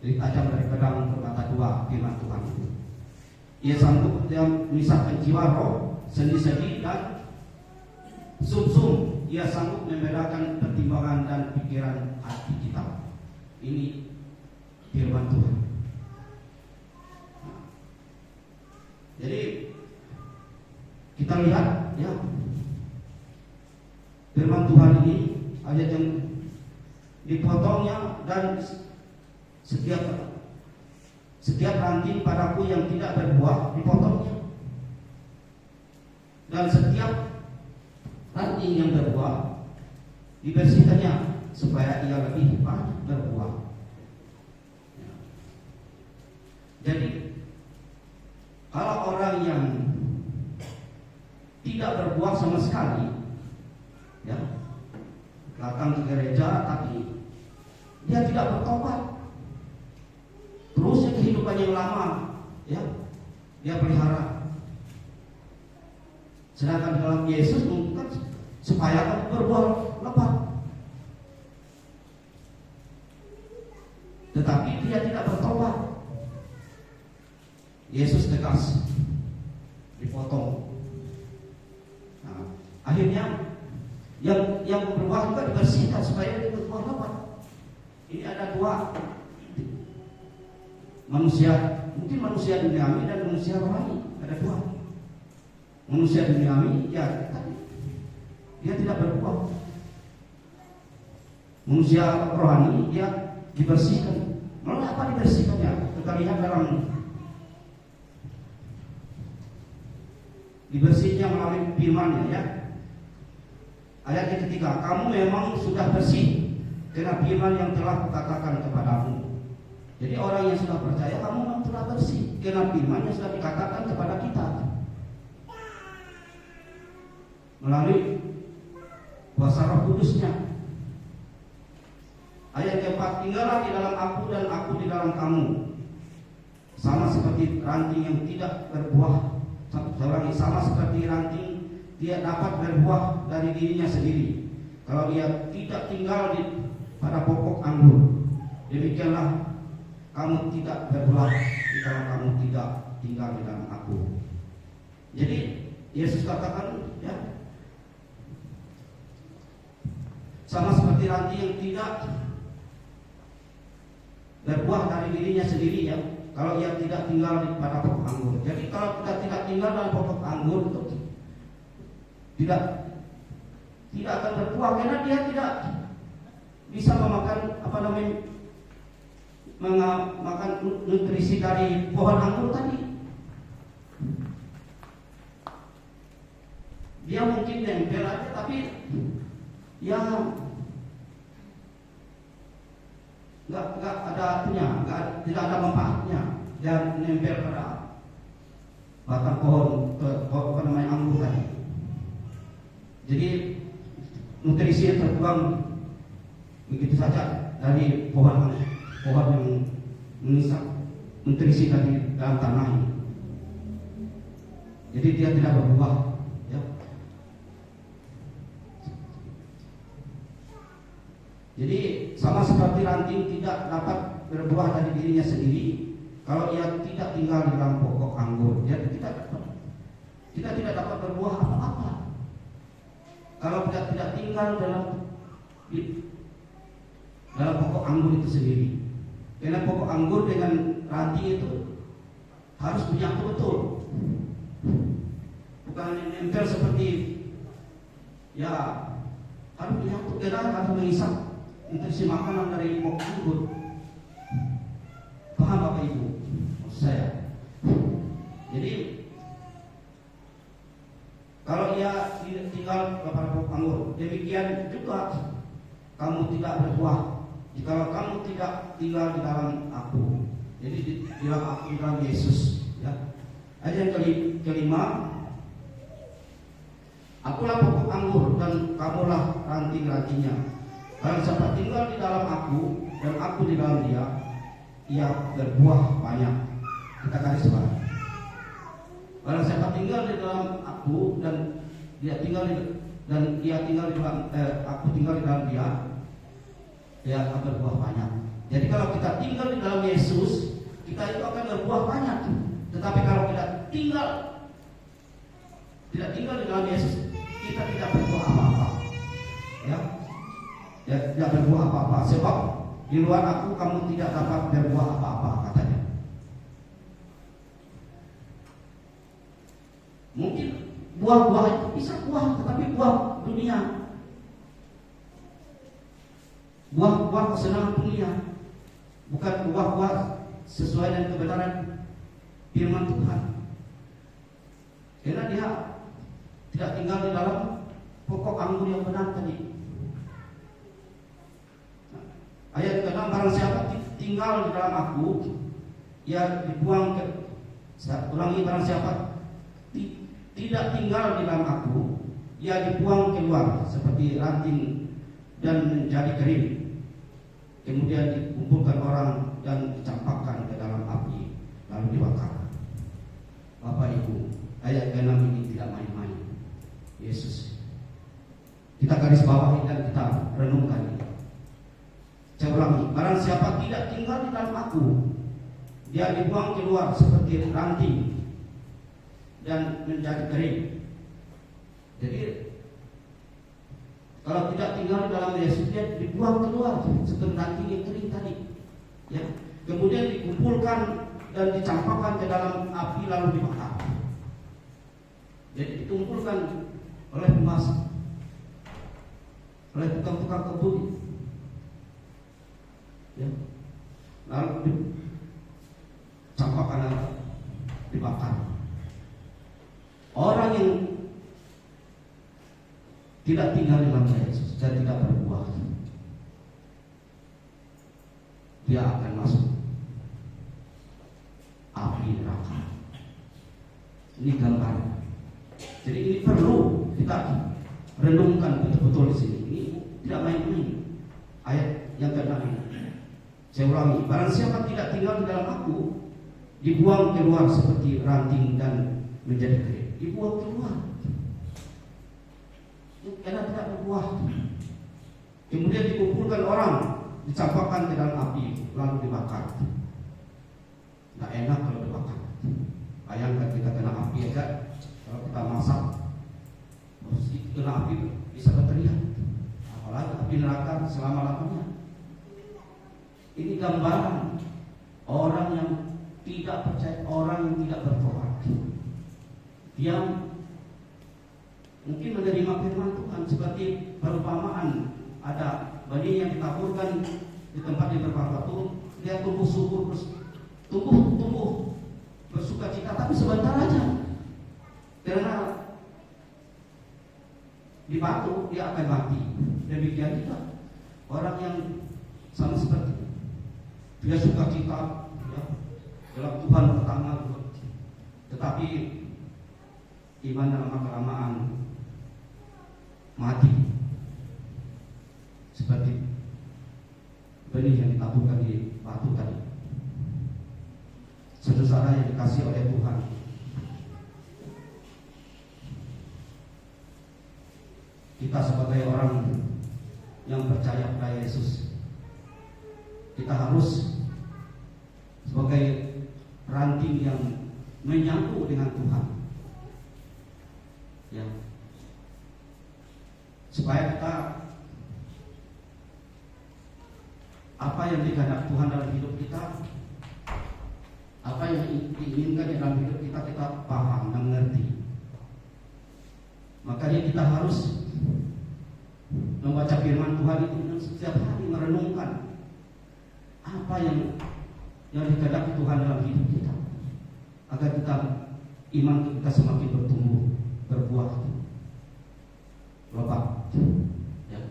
lebih tajam dari pedang bermata dua firman Tuhan itu. Ia sanggup memisahkan jiwa, roh, sendi-sendi dan sumsum. Ia sanggup membedakan pertimbangan dan pikiran hati kita. Ini firman Tuhan. Nah, jadi kita lihat ya, firman Tuhan ini ayat yang dipotongnya, dan setiap ranting padaku yang tidak berbuah dipotongnya, dan setiap ranting yang berbuah dibersihkannya supaya ia lebih banyak berbuah. Jadi kalau orang yang tidak berbuah sama sekali, ya, datang ke gereja tapi dia tidak bertobat, terusnya kehidupan yang lama, ya, dia pelihara. Sedangkan dalam Yesus mungkin supaya berbuah lebat, tetapi dia tidak bertobat. Yesus tegas, dipotong. Nah, akhirnya yang berbuah juga dibersihkan supaya dia berbuah lebat. Ini ada dua manusia, mungkin manusia duniawi dan manusia rohani. Ada dua. Manusia duniawi, ya, dia tidak berbuah. Manusia rohani, dia dibersihkan. Melalui apa dibersihkannya? Kita lihat dalam dibersihnya melalui firman-Nya, ya. Ayat yang ketiga, kamu memang sudah bersih karena firman yang telah kukatakan kepadamu. Jadi orang yang sudah percaya, kamu memang telah bersih karena firman yang sudah dikatakan kepada kita melalui kuasa Roh Kudus-Nya. Ayat keempat, tinggallah di dalam aku dan aku di dalam kamu, sama seperti ranting yang tidak berbuah. Sama seperti ranting dia dapat berbuah dari dirinya sendiri kalau dia tidak tinggal pada pokok anggur. Demikianlah kamu tidak berbuah kalau kamu tidak tinggal di dalam aku. Jadi Yesus katakan, ya, sama seperti ranting yang tidak berbuah dari dirinya sendiri, ya, kalau ia tidak tinggal pada pokok anggur. Jadi kalau kita tidak tinggal dalam pokok anggur, itu tidak akan berbuah karena dia tidak bisa memakan makan nutrisi dari pohon anggur tadi. Dia mungkin nempel aja, tapi ya nggak ada tidak ada manfaatnya. Dia nempel pada batang pohon anggur tadi. Jadi nutrisi yang terbuang begitu saja dari pohon yang menisap nutrisi dari dalam tanah ini. Jadi dia tidak berbuah, ya. Jadi sama seperti ranting tidak dapat berbuah dari dirinya sendiri kalau ia tidak tinggal di dalam pokok anggur. Dia tidak dapat berbuah apa-apa kalau tidak tinggal dalam pokok anggur itu sendiri. Karena pokok anggur dengan ranting itu harus menyatu betul, bukan nempel seperti ya, harus menyatu. Karena harus mengisap nutrisi makanan dari pokok anggur. Paham Bapak Ibu maksud saya? Jadi kalau ia tinggal pada pokok anggur, demikian juga kamu tidak berbuah jika kamu tidak tinggal di dalam aku. Jadi di dalam aku, di dalam Yesus, ya. Ayat yang kelima, akulah pokok anggur dan kamulah ranting-rantingnya. Barang siapa tinggal di dalam aku dan aku di dalam dia, ia berbuah banyak. Kita garis bawah. Barang siapa tinggal di dalam aku dan dia tinggal di dalam aku tinggal di dalam dia, dia akan berbuah banyak. Jadi kalau kita tinggal di dalam Yesus, kita itu akan berbuah banyak. Tetapi kalau kita tidak tinggal di dalam Yesus, kita tidak berbuah apa-apa. Ya, tidak berbuah apa-apa. Sebab di luar aku kamu tidak dapat berbuah apa-apa, katanya. Mungkin buah-buah itu bisa buah, tetapi buah dunia, buah-buah kesenangan dunia, bukan buah-buah sesuai dengan kebenaran firman Tuhan. Karena dia tidak tinggal di dalam pokok anggur yang benar tadi. Ayat ke-6, barang siapa tinggal di dalam aku, ia dibuang ke. Ulangi, barang siapa tidak tinggal di dalam aku, ia dibuang keluar seperti ranting dan menjadi kering. Kemudian dikumpulkan orang dan dicampakkan ke dalam api, lalu dibakar. Bapak Ibu, ayat ke-6 ini tidak main-main. Yesus, kita garis bawahi dan kita renungkan ini. Saya ulangi, barang siapa tidak tinggal di dalam aku, dia dibuang keluar seperti ranting dan menjadi kering. Jadi kalau tidak tinggal di dalam Yesus, dia dibuang keluar seperti ranting yang kering tadi, ya. Kemudian dikumpulkan dan dicampakkan ke dalam api lalu dibakar. Jadi dikumpulkan oleh pemasak, oleh tukang-tukang kebun, ya. Lalu dicampakkan, dibakar. Orang yang tidak tinggal di dalam Yesus dan tidak berbuah, dia akan masuk api neraka. Ini gambar. Jadi ini perlu kita renungkan betul-betul di sini. Ini tidak main-main. Ayat yang ke-6 ini. Saya ulangi, barang siapa tidak tinggal di dalam aku, dibuang keluar seperti ranting dan menjadi kering. Dibuang keluar karena tidak berbuah. Kemudian dikumpulkan orang, dicampakkan ke dalam api, lalu dibakar. Tidak enak kalau dibakar. Bayangkan kita kena api, ya kan? Kalau kita masak, kena api bisa berteriak. Apalagi api neraka selama-lamanya. Ini gambaran orang yang tidak percaya, orang yang tidak bertobat. Dia mungkin menerima firman Tuhan seperti perumpamaan, ada benih yang ditaburkan di tempat yang berbakar itu dia tumbuh subur, tumbuh bersuka cita, tapi sebentar aja karena di batu dia akan mati. Demikian juga orang yang sama seperti dia suka cita ya, dalam Tuhan pertama, tetapi iman lama kelamaan mati seperti benih yang ditaburkan di batu tadi. Saudara yang dikasih oleh Tuhan, kita sebagai orang yang percaya pada Yesus, kita harus sebagai ranting yang menyatu dengan Tuhan, ya, supaya kita apa yang dikehendaki Tuhan dalam hidup kita, apa yang diinginkan dalam hidup kita, kita paham dan mengerti. Makanya kita harus membaca firman Tuhan itu dan setiap hari merenungkan apa yang dikehendaki Tuhan dalam hidup kita, agar kita iman kita semakin bertumbuh, berbuah, lebat. Ya.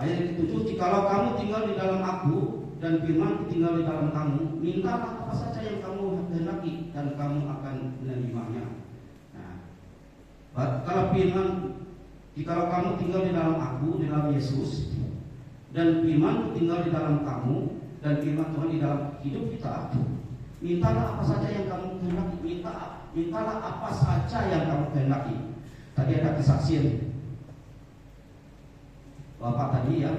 Ayat yang ke-7, jikalau kamu tinggal di dalam aku dan firman tinggal di dalam kamu, mintalah apa saja yang kamu kehendaki dan kamu akan menerimanya. Nah, kalau firman, jikalau kamu tinggal di dalam aku, di dalam Yesus, dan firman tinggal di dalam kamu, dan firman Tuhan di dalam hidup kita, mintalah apa saja yang kamu kehendaki. Mintalah apa saja yang kamu kehendaki. Tadi ada kesaksian Bapak tadi ya,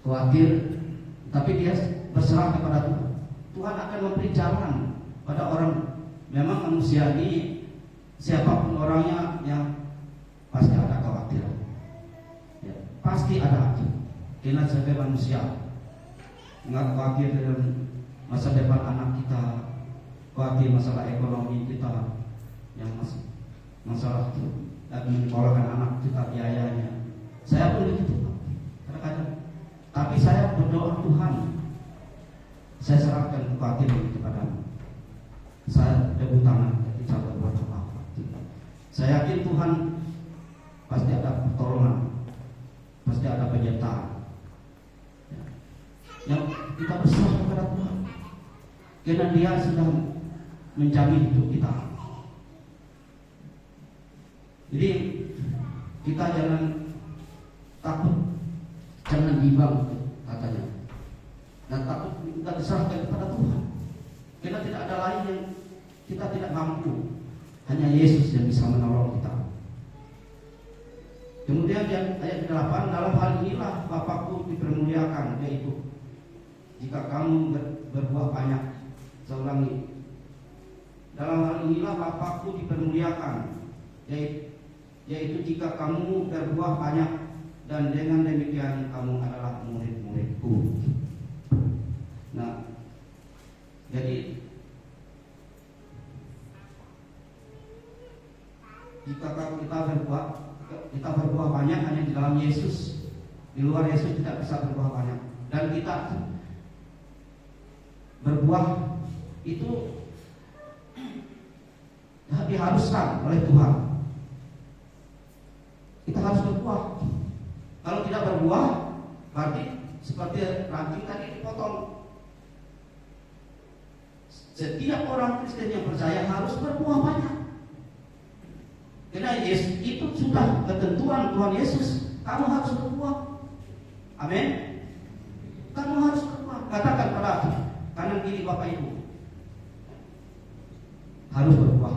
khawatir, tapi dia berserah kepada Tuhan. Tuhan akan memberi jalan pada orang. Memang manusia ini, siapapun orangnya, yang pasti ada khawatir, ya, pasti ada. Kita sebagai manusia nggak khawatir dengan masa depan anak kita, khawatir masalah ekonomi kita, yang masalah menyekolahkan anak kita, biayanya. Saya pun begitu kadang-kadang. Tapi saya berdoa, Tuhan, saya serahkan kekhawatiran kepadamu. Saya debut tangan ketika berbuat apa-apa. Saya yakin Tuhan pasti ada pertolongan, pasti ada penyertaan. Yang kita berserah kepada Tuhan, karena Dia sudah menjamin hidup kita. Jadi kita jangan takut, jangan bimbang katanya, dan takut kita diserahkan kepada Tuhan, karena tidak ada lain yang kita tidak mampu, hanya Yesus yang bisa menolong kita. Kemudian ayat 8, dalam hal inilah Bapakku dipermuliakan, yaitu jika kamu berbuah banyak. Saya ulangi, dalam hal inilah Bapakku dipermuliakan, yaitu jika kamu berbuah banyak, dan dengan demikian kamu adalah murid-muridku. Nah, jadi jika kita berbuah banyak hanya di dalam Yesus, di luar Yesus tidak bisa berbuah banyak. Dan kita berbuah itu diharuskan oleh Tuhan. Kita harus berbuah. Kalau tidak berbuah, berarti seperti ranting tadi dipotong. Setiap orang Kristen yang percaya harus berbuah banyak. Karena Yesus itu sudah ketentuan Tuhan Yesus, kamu harus berbuah. Amin. Kamu harus berbuah. Katakan pada kanan kiri Bapak Ibu, harus berbuah.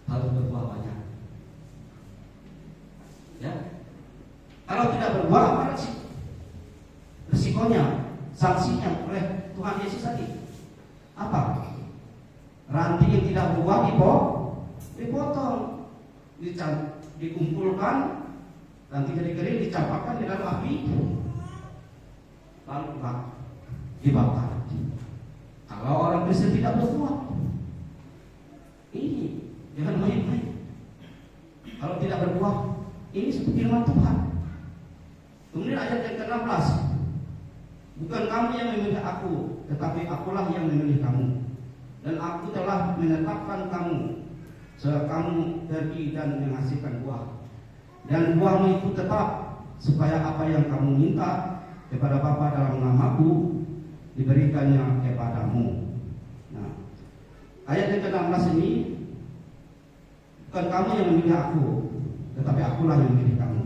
Harus berbuah banyak. Ya. Kalau tidak berbuah, apa resikonya, sanksinya oleh Tuhan Yesus tadi? Apa? Ranting yang tidak berbuah dipotong, dikumpulkan, ranting jadi kering, dicampakkan di dalam api, lalu dibakar. Kalau orang Kristen tidak berbuah, ini jangan main-main. Kalau itu firman Tuhan. Kemudian ayat yang ke-16, bukan kamu yang memilih aku, tetapi akulah yang memilih kamu. Dan aku telah menetapkan kamu supaya kamu pergi dan menghasilkan buah. Dan buahmu itu tetap, supaya apa yang kamu minta kepada Bapa dalam namaku diberikannya kepadamu. Nah, ayat yang ke-16 ini, bukan kamu yang memilih aku, tetapi akulah yang memilih kamu.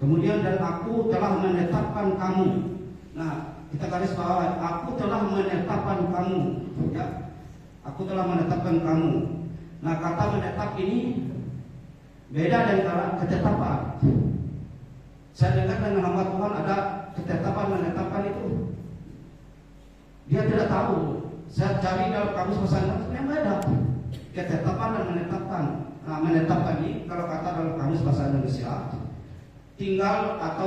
Kemudian dan aku telah menetapkan kamu. Nah, kita garis bawah, aku telah menetapkan kamu, ya. Aku telah menetapkan kamu. Nah, kata menetap ini beda dengan ketetapan. Saya dengar dengan hamba Tuhan ada ketetapan menetapkan itu. Dia tidak tahu. Saya cari dalam kamus bahasa Indonesia yang beda. Ketetapan dan menetapkan. Nah, menetapkan ini kalau kata dalam kamus bahasa Indonesia, tinggal atau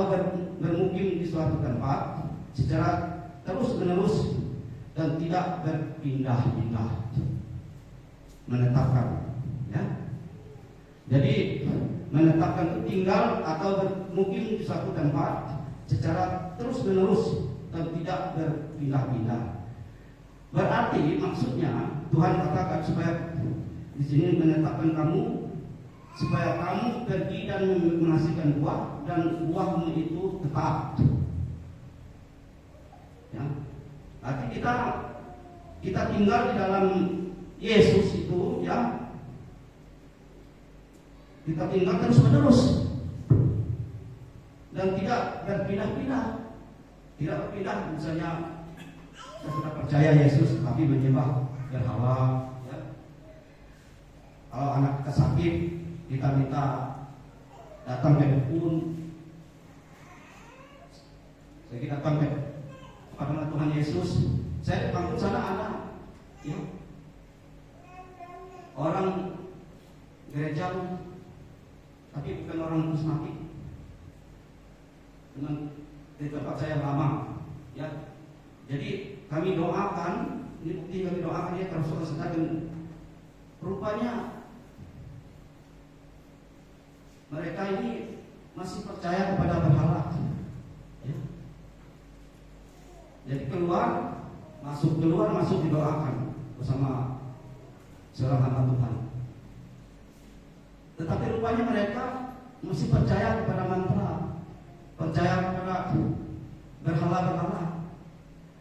bermukim di suatu tempat secara terus menerus dan tidak berpindah-pindah. Menetapkan, ya. Jadi menetapkan itu tinggal atau bermukim di suatu tempat secara terus menerus dan tidak berpindah-pindah. Berarti maksudnya Tuhan katakan supaya di sini menetapkan kamu supaya kamu pergi dan menghasilkan buah dan buahmu itu tetap. Ya. Arti kita tinggal di dalam Yesus itu, ya. Kita tinggal terus menerus dan tidak berpindah-pindah. Tidak berpindah, misalnya saya sudah percaya Yesus tapi menyembah berhala, ya. Kalau anak kita sakit, kita minta datang ke dukun. Saya datang kepada Tuhan Yesus. Saya di kampung sana ada, ya, orang gereja tapi bukan orang karismatik. Dengan di tempat saya lama, ya. Jadi kami doakan, ini bukti kami doakan dia terus dan rupanya mereka ini masih percaya kepada berhala, ya. Jadi keluar masuk didoakan bersama seorang hamba Tuhan. Tetapi rupanya mereka masih percaya kepada mantra, percaya kepada berhala-berhala.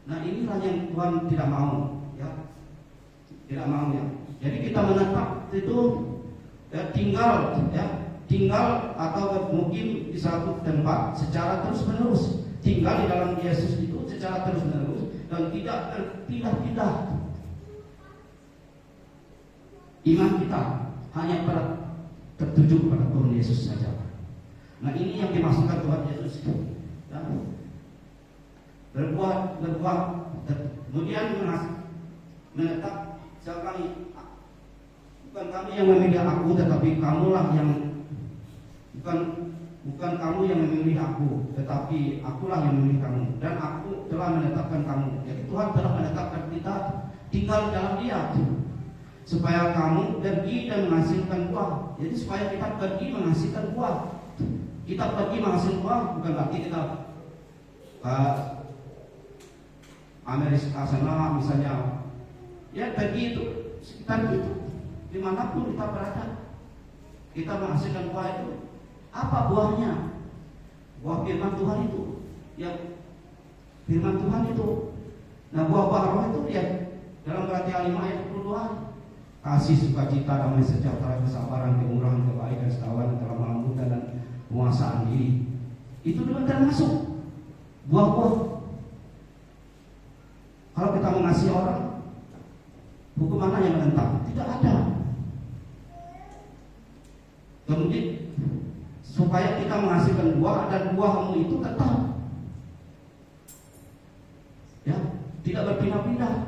Nah, inilah yang Tuhan tidak mau, ya. Tidak mau, ya. Jadi kita menetap itu, ya, tinggal atau bermukim di satu tempat secara terus-menerus. Tinggal di dalam Yesus itu secara terus-menerus dan tidak berpindah-pindah. Iman kita hanya tertuju kepada Tuhan Yesus saja. Nah, ini yang dimaksudkan Tuhan Yesus, ya. Berbuat, kemudian menetap sekali. Bukan kamu yang memilih aku, tetapi kamulah yang bukan kamu yang memilih aku, tetapi akulah yang memilih kamu. Dan aku telah menetapkan kamu. Jadi Tuhan telah menetapkan kita tinggal di dalam Dia, supaya kamu pergi dan menghasilkan buah. Jadi supaya kita pergi menghasilkan buah. Kita pergi menghasilkan buah bukan berarti kita Amerika sana misalnya, ya, pergi itu sekitar itu, dimanapun kita berada, kita menghasilkan buah itu. Apa buahnya? Buah firman Tuhan itu, ya, firman Tuhan itu. Nah, buah-buah roh itu, ya, dalam Galatia 5 ayat 22, kasih, sukacita, damai sejahtera, kesabaran, kemurahan, kebaikan, ketakwaan, kelembutan dan penguasaan diri. Itu juga termasuk buah-buah. Kalau kita mengasihi orang, hukum mana yang menentang? Tidak ada. Kemudian supaya kita menghasilkan buah dan buahmu itu tetap, ya, tidak berpindah-pindah.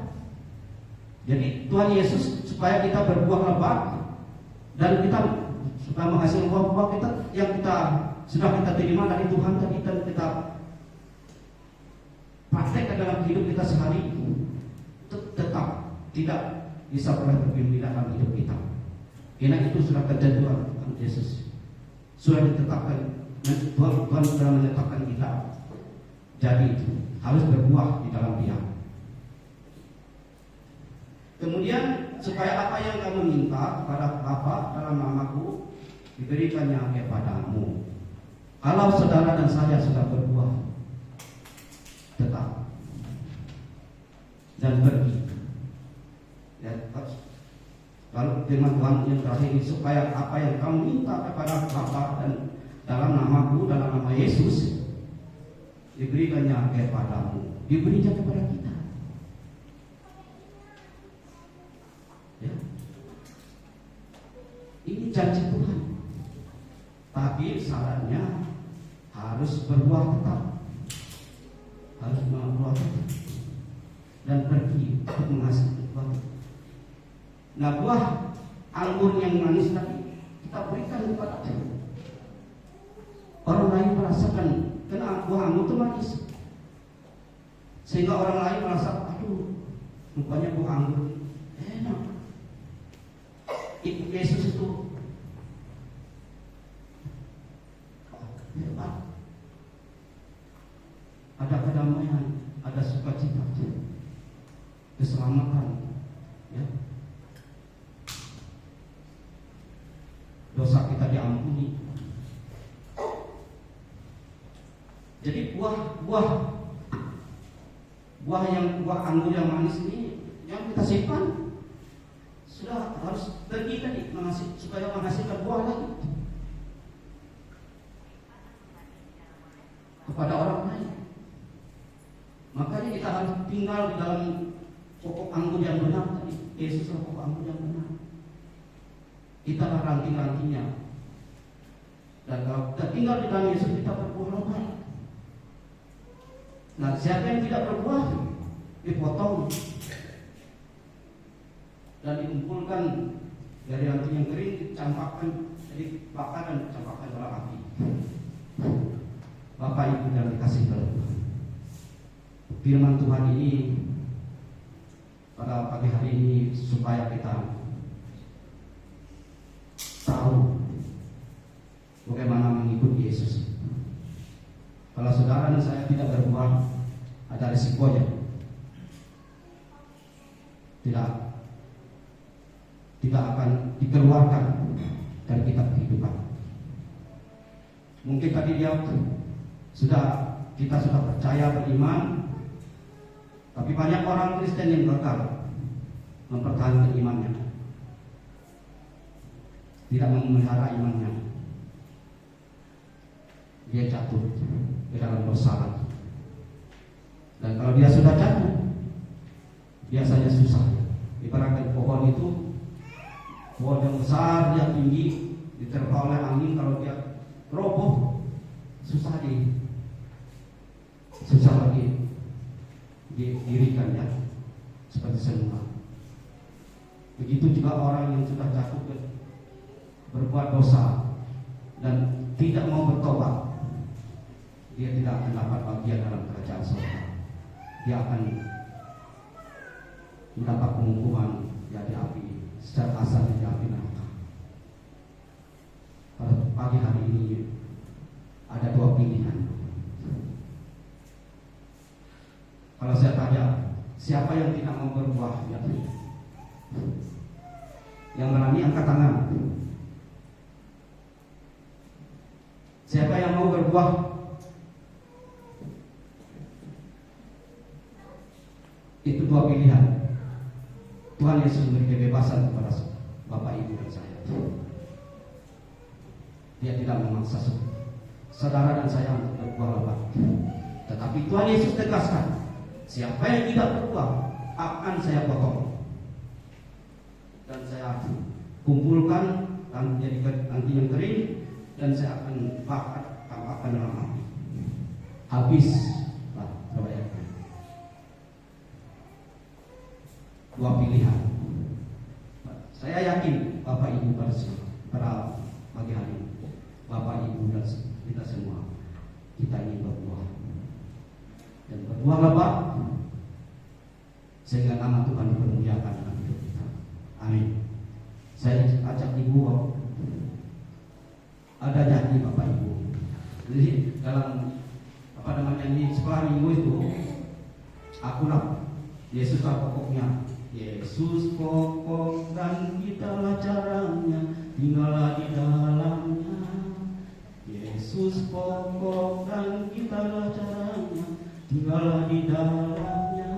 Jadi Tuhan Yesus supaya kita berbuah lebat dan kita supaya menghasilkan buah-buah kita yang sudah kita terima dari Tuhan tadi, dan kita praktekkan dalam hidup kita sehari, tetap tidak bisa pernah berpindah dalam hidup kita. Karena itu sudah terjadi Tuhan Yesus. sudah ditetapkan, Tuhan sudah menetapkan kita. Jadi harus berbuah di dalam Dia. Kemudian supaya apa yang kamu minta kepada Bapa dalam namaku diberikannya kepadamu. Kalau saudara dan saya sudah berbuah, tetap dan pergi. Ya, lalu firman Tuhan yang terakhir ini, supaya apa yang kamu minta kepada Bapa dan dalam namaku, dalam nama Yesus, diberikannya kepadamu, diberinya kepada kita. Ya. Ini janji Tuhan. Tapi syaratnya harus berbuah tetap, harus berbuah tetap dan pergi untuk menghasilkan buah. Nah, buah anggur yang manis tadi kita berikan kepada orang lain merasakan, karena buah anggur itu manis, sehingga orang lain merasa, aduh, rupanya buah anggur enak. Itu Yesus itu hebat. Ada kedamaian, ada sukacita, keselamatan, ya. Dosa kita diampuni. Jadi buah anggur yang manis ini yang kita simpan sudah harus pergi tadi supaya menghasilkan buah lagi kepada orang lain. Makanya kita harus tinggal di dalam pokok anggur yang benar tadi. Yesus adalah pokok anggur yang benar. Kita adalah ranting-rantingnya. Dan kalau kita tinggal di dalam Yesus, kita berbuah baik. Nah, siapa yang tidak berbuah dipotong dan dikumpulkan dari ranting yang kering, dicampakkan, dibakar dan dicampakkan dalam api. Bapak Ibu yang dikasihi dalam Tuhan, firman Tuhan ini pada pagi hari ini supaya kita tahu bagaimana mengikuti Yesus. Kalau saudara dan saya tidak berbuah, ada risikonya. Tidak akan dikeluarkan dari kitab kehidupan. Mungkin tadi kita sudah percaya beriman, tapi banyak orang Kristen yang gagal mempertahankan imannya, tidak memelihara imannya. Dia jatuh ke dalam dosa lagi. Dan kalau dia sudah jatuh, biasanya susah. Ibaratkan pohon itu, pohon yang besar, dia tinggi, diterpa oleh angin, kalau dia roboh, susah lagi didirikan, ya, seperti semula. Begitu juga orang yang sudah jatuh berbuat dosa dan tidak mau bertobat, dia tidak akan dapat bagian dalam kerajaan surga. Dia akan mendapat penghukuman, ya, di api, secara asal di api neraka. Pada pagi hari ini ada dua pilihan. Kalau saya tanya, siapa yang tidak mau berbuah? Ya, yang berani angkat tangan. Siapa yang mau berbuah? Itu dua pilihan. Tuhan Yesus memberi kebebasan kepada Bapak Ibu dan saya. Dia tidak memaksa saudara dan saya untuk berbuah lebat. Tetapi Tuhan Yesus tegaskan, siapa yang tidak berbuah akan saya potong dan saya kumpulkan dan menjadi nanti yang kering, dan saya akan bakar, tampakkan dalam api. Habislah kebanyakan. Dua pilihan. Saya yakin Bapak Ibu pada pagi hari ini, Bapak Ibu dan kita semua, kita ingin berbuah dan berbuah lebat sehingga nama Tuhan dipermuliakan dalam hidup kita. Amin. Saya ajak Ibu ada nyanyi Bapak Ibu. Jadi dalam ini sekolah minggu itu, akulah Yesus lah pokoknya. Yesus pokok dan kitalah caranya, tinggallah di dalamnya. Yesus pokok dan kitalah caranya, tinggallah di dalamnya.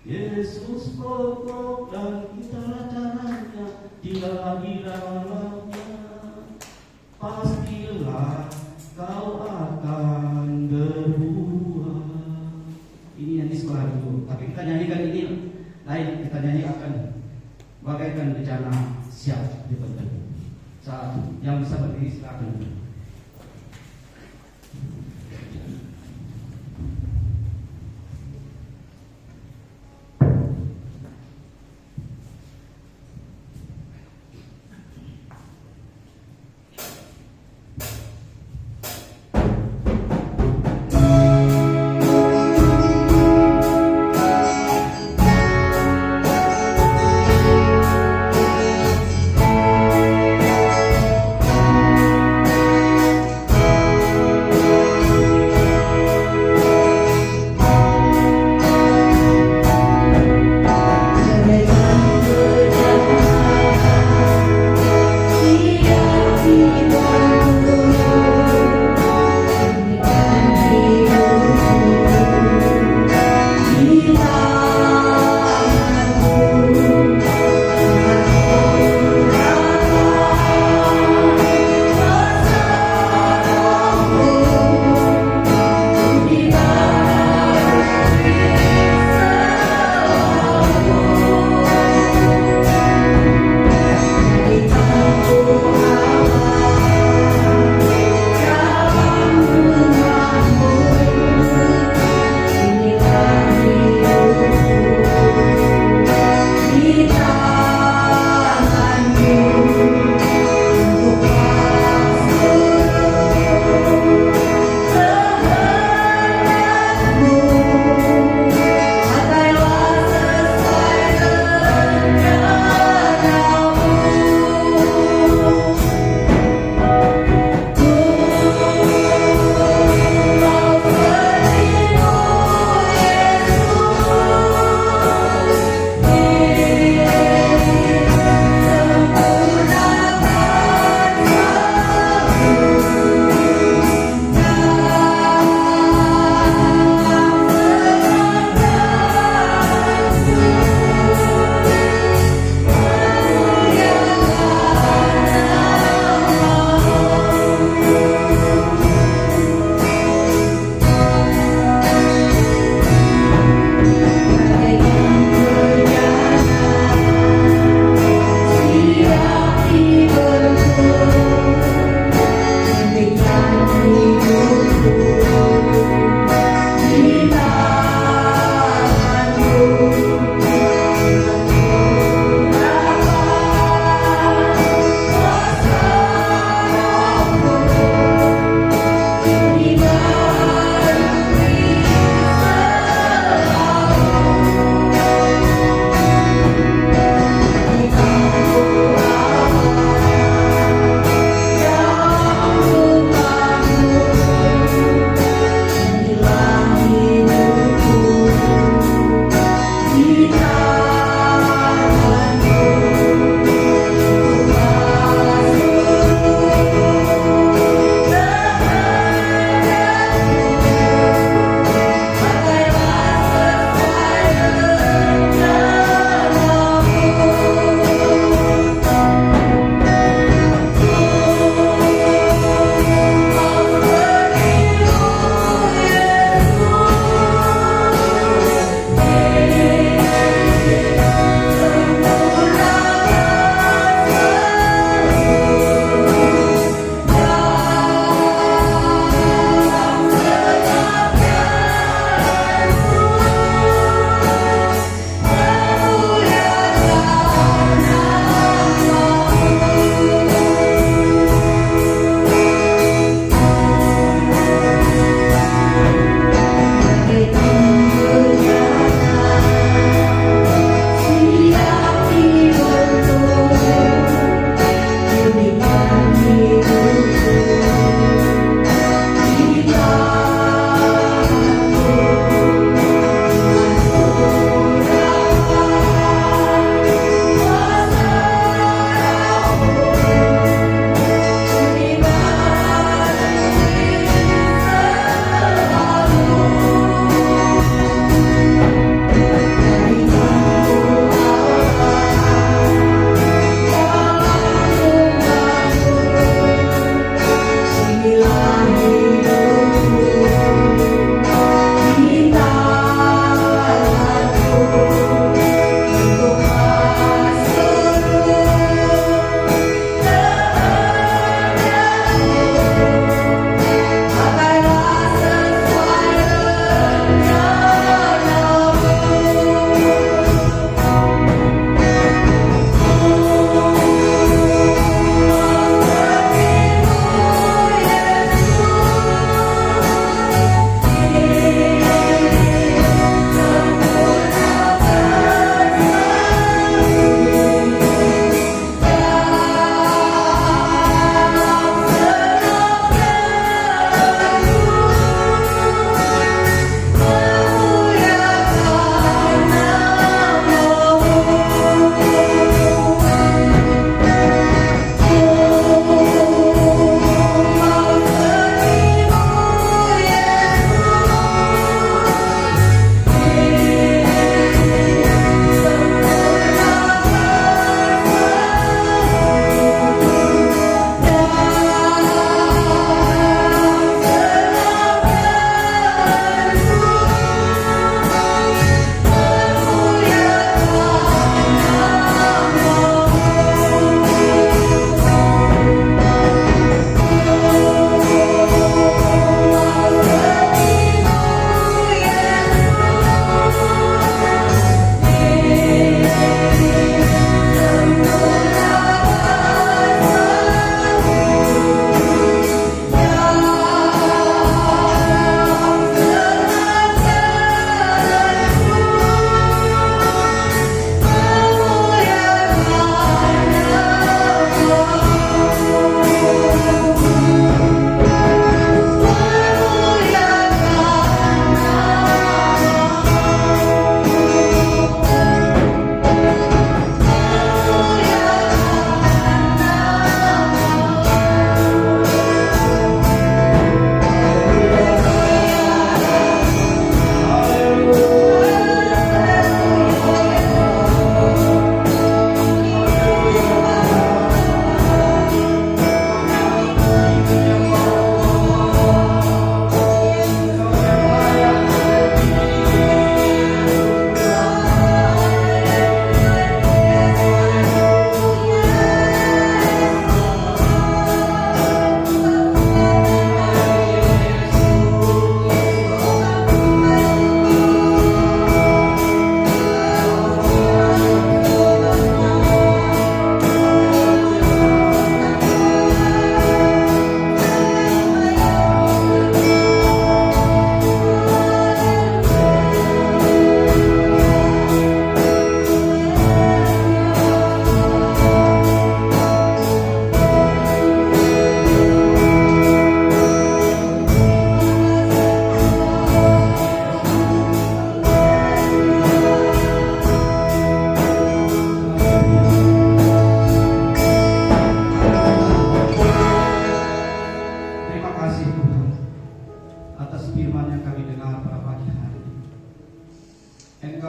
Yesus pokok dan kitalah caranya, tinggallah di dalamnya. Pastilah kau akan berbuah. Ini yang di sekolah dulu. Tapi kita nyanyikan ini lain. Kita nyanyikan bagaikan bencana siap dibentuk. Saat yang bisa berdiri silakan. Yesus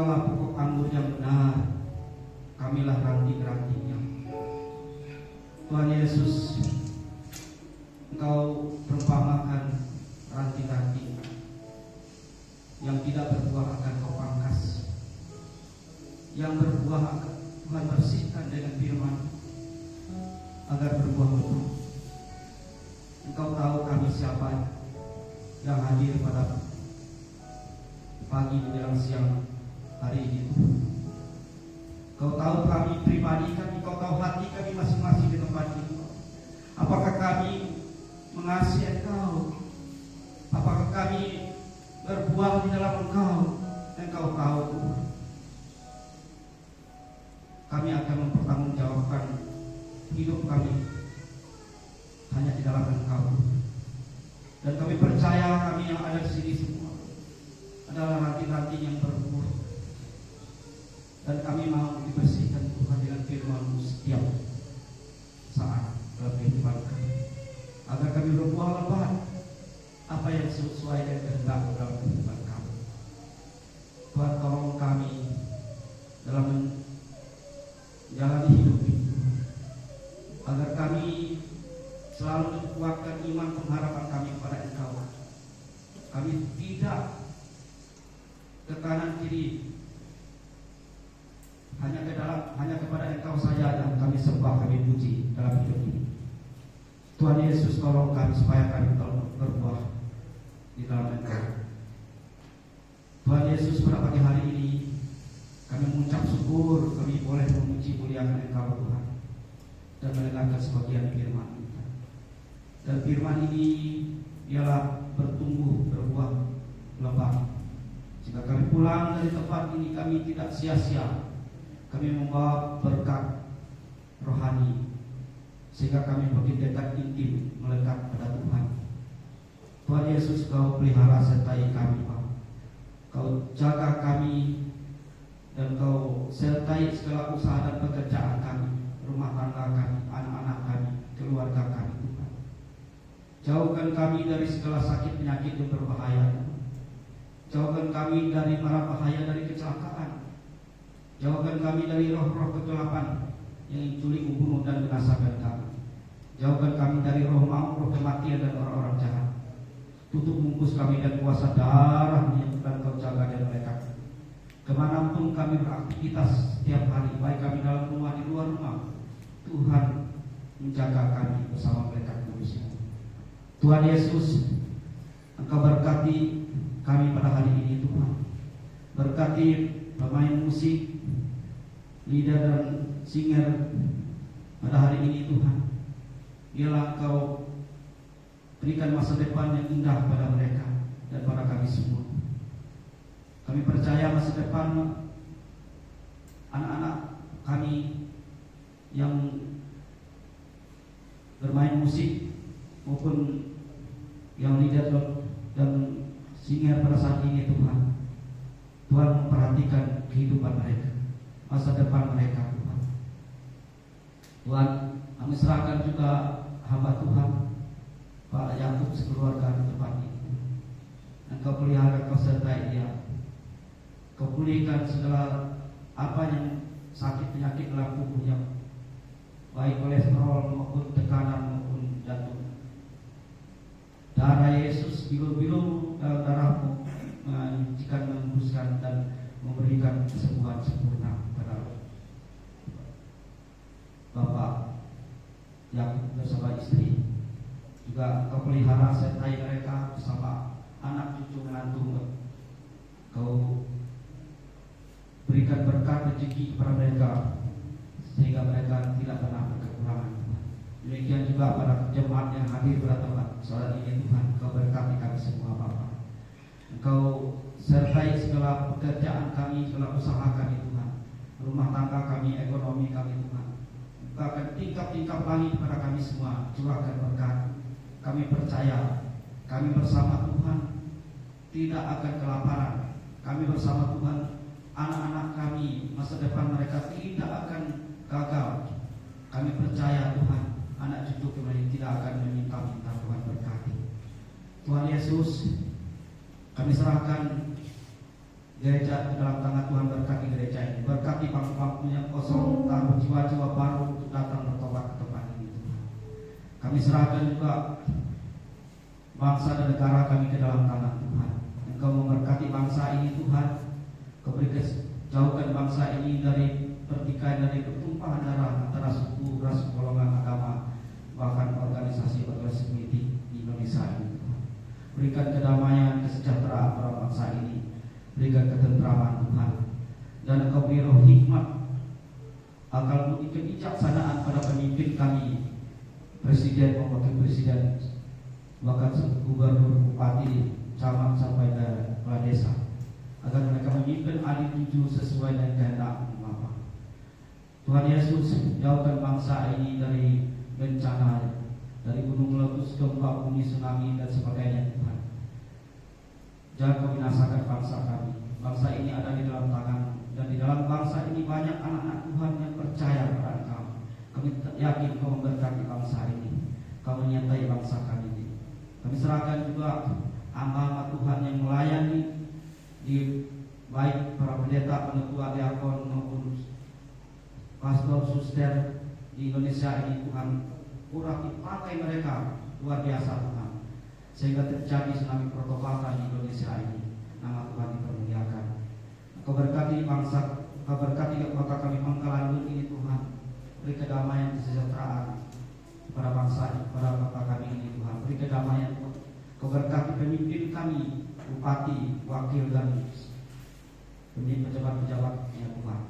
Engkaulah pokok anggur yang benar, kamilah ranting-rantingnya. Tuhan Yesus, Engkau perumpamakan ranting-ranting yang tidak berbuah akan Kau pangkas, yang berbuah akan Tuhan bersihkan dengan firman agar berbuah lebat. Engkau tahu kami siapa yang hadir pada pagi menjelang siang hari ini. Kau tahu kami pribadi kami, Kau tahu hati kami masing-masing di tempat ini. Apakah kami mengasihi Engkau? Apakah kami berbuah di dalam Engkau? Engkau tahu Tuhan. Kami akan mempertanggungjawabkan hidup kami hanya di dalam Engkau. Dan kami percaya kami yang ada di sini semua adalah ranting-ranting yang berbuah. Dan kami mau dibersihkan Tuhan dengan firman-Mu setiap saat dalam kehidupan kami, agar kami berbuah lebat apa yang sesuai dengan kehendak dalam kehidupan kami. Tuhan, tolong kami dalam menjalani hidup ini, agar kami selalu dikuatkan iman pengharapan kami kepada Engkau. Kami tidak ke kanan kiri, hanya kepada Engkau saja yang kami sembah, kami puji dalam hidup ini. Tuhan Yesus, tolong kami supaya kami berbuah di dalam Engkau. Tuhan Yesus, pada pagi hari ini kami mengucap syukur kami boleh memuji muliakan Engkau Tuhan dan mendengarkan sebagian firman. Dan firman ini ialah bertumbuh, berbuah lebat. Jika kami pulang dari tempat ini, kami tidak sia-sia. Kami membawa berkat rohani, sehingga kami makin dekat intim melekat pada Tuhan. Tuhan Yesus, Kau pelihara sertai kami, Pak. Kau jaga kami dan Kau sertai segala usaha dan pekerjaan kami, rumah tangga kami, anak-anak kami, keluarga kami, Tuhan. Jauhkan kami dari segala sakit penyakit yang berbahaya. Jauhkan kami dari mara bahaya, dari kecelakaan. Jauhkan kami dari roh-roh kegelapan yang culik, membunuh dan binasakan kami. Jauhkan kami dari roh maut, roh kematian dan orang-orang jahat. Tutup bungkus kami dan kuasa darah-Nya, dan Kau jaga dan mereka. Kemanapun kami beraktivitas setiap hari, baik kami dalam rumah, di luar rumah, Tuhan menjaga kami bersama mereka kudus. Tuhan Yesus, Engkau berkati kami pada hari ini Tuhan. Berkati pemain musik, leader dan singer pada hari ini Tuhan. Biarlah Engkau berikan masa depan yang indah pada mereka dan pada kami semua. Kami percaya masa depan anak-anak kami yang bermain musik maupun yang leader dan singer pada saat ini Tuhan. Tuhan memperhatikan kehidupan mereka, masa depan mereka Tuhan. Tuhan, kami serahkan juga hamba Tuhan Pak Yakub sekeluarga di tempat ini. Engkau pelihara, Kau sertai dia. Kau pulihkan segala apa yang sakit penyakit dalam tubuhnya, baik kolesterol maupun tekanan maupun jantung. Darah Yesus, bilu-bilu dalam darah-Mu menyucikan, menembuskan dan memberikan kesembuhan sempurna pada Bapak yang bersama istri. Juga Kau pelihara sertai mereka bersama anak cucu menantu. Kau berikan berkat rezeki kepada mereka sehingga mereka tidak pernah berkekurangan. Demikian juga pada jemaat yang hadir pada tempat salat ini Tuhan. Kau berkati kami semua Bapa. Engkau sertai segala pekerjaan kami, segala usaha kami Tuhan, rumah tangga kami, ekonomi kami Tuhan. Engkau akan tingkap-tingkap langit kepada kami semua, curahkan berkat. Kami percaya kami bersama Tuhan tidak akan kelaparan. Kami bersama Tuhan, anak-anak kami, masa depan mereka tidak akan gagal. Kami percaya Tuhan, anak cucu kami tidak akan meminta-minta. Tuhan berkati. Tuhan Yesus, kami serahkan gereja di dalam tangan Tuhan. Berkati gereja ini, berkati bangku-bangku yang kosong, taruh jiwa-jiwa baru untuk datang bertobat ke tempat ini Tuhan. Kami serahkan juga bangsa dan negara kami ke dalam tangan Tuhan. Engkau memberkati bangsa ini Tuhan. Kau beri jauhkan bangsa ini dari pertikaian, dari pertumpahan darah antara suku, ras, golongan agama, bahkan organisasi politik di Indonesia ini Tuhan. Berikan kedamaian, kesejahteraan para bangsa ini, berikan ketentraman Tuhan, dan Engkau beri roh hikmat, akal budi kebijaksanaan pada pemimpin kami, presiden maupun wakil presiden, bahkan gubernur, bupati, camat sampai ke kepala desa, agar mereka memimpin adil jujur sesuai dengan kehendak Bapa. Tuhan Yesus, jauhkan bangsa ini dari bencana, dari gunung meletus, gempa bumi, tsunami dan sebagainya Tuhan. Jangan kau binasakan bangsa kami. Bangsa ini ada di dalam tangan, dan di dalam bangsa ini banyak anak-anak Tuhan yang percaya kepada Engkau. Kami yakin Kau memberkati bangsa ini, Kau menyertai bangsa kami ini. Kami serahkan juga hamba-hamba Tuhan yang melayani di baik para pendeta, penetua, diakon maupun pastor, suster di Indonesia ini Tuhan. Urapi pakai mereka luar biasa Tuhan, sehingga terjadi tsunami pertobatan di Indonesia ini. Nama Tuhan dipermuliakan. Kau berkati bangsa, Kau berkati kota kami Pangkalan ini Tuhan. Beri kedamaian, kesejahteraan pada bangsa, pada kota kami ini Tuhan. Beri kedamaian. Kau berkati pemimpin kami, bupati, wakil dan pejabat-pejabat ya Tuhan,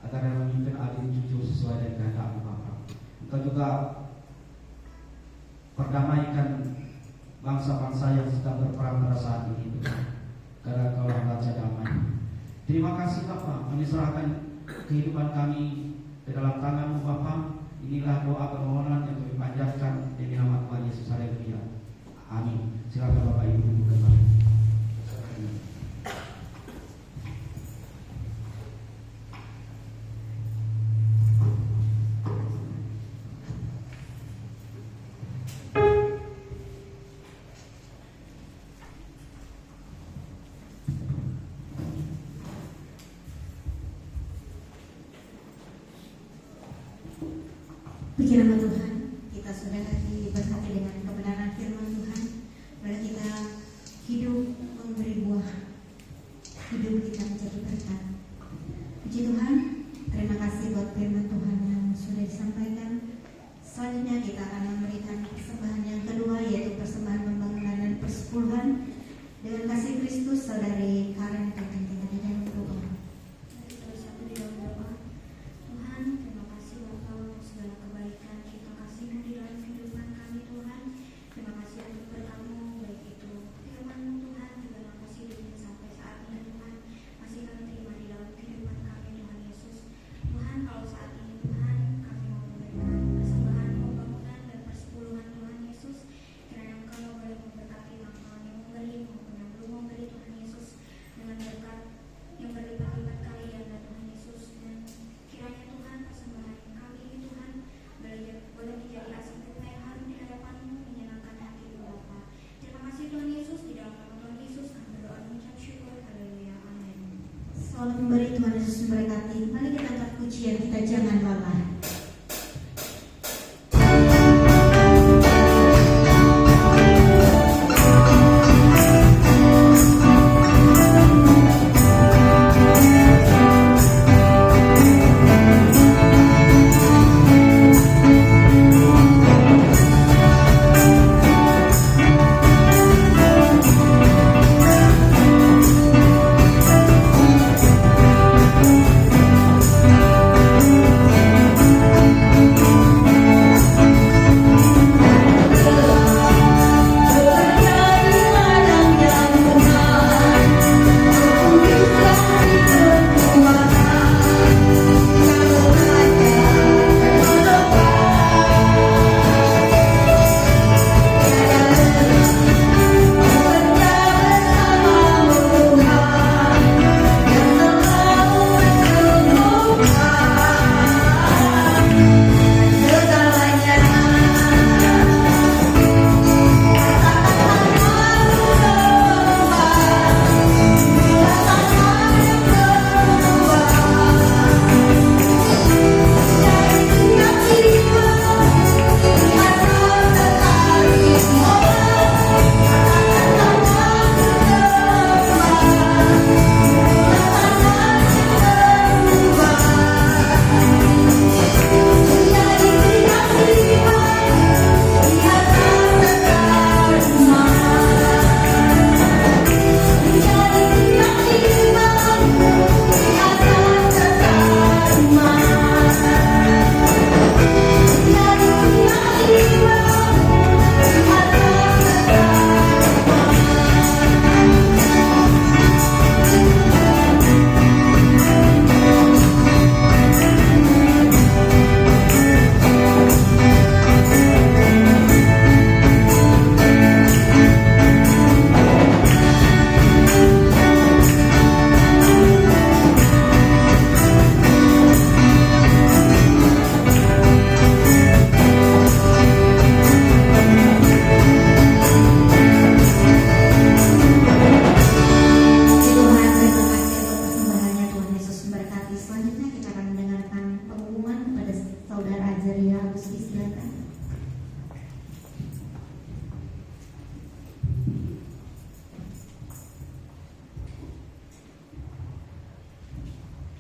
agar yang memimpin adil jujur sesuai dengan kehendak Bapa. Engkau juga perdamaikan bangsa-bangsa yang sedang berperang pada saat ini Tuhan, karena Kau Raja damai. Terima kasih Bapa, kami serahkan kehidupan kami ke dalam tangan-Mu Bapa. Inilah doa permohonan yang kami panjatkan demi nama Tuhan Yesus. Haleluya. Amin. Silakan Bapak Ibu kembali. Puji nama Tuhan, kita sudah diberkati dengan kebenaran firman Tuhan. Mari kita hidup memberi buah, hidup kita menjadi berkat. Puji Tuhan, terima kasih buat firman Tuhan yang sudah disampaikan. Selanjutnya kita akan memberikan persembahan yang kedua, yaitu persembahan pembangunan dan persepuluhan. Dengan kasih Kristus, saudari Karen pimpin kita di dalam doa. Selamat memberi, Tuhan Yesus memberkati. Mari kita angkat pujian, kita jangan lelah.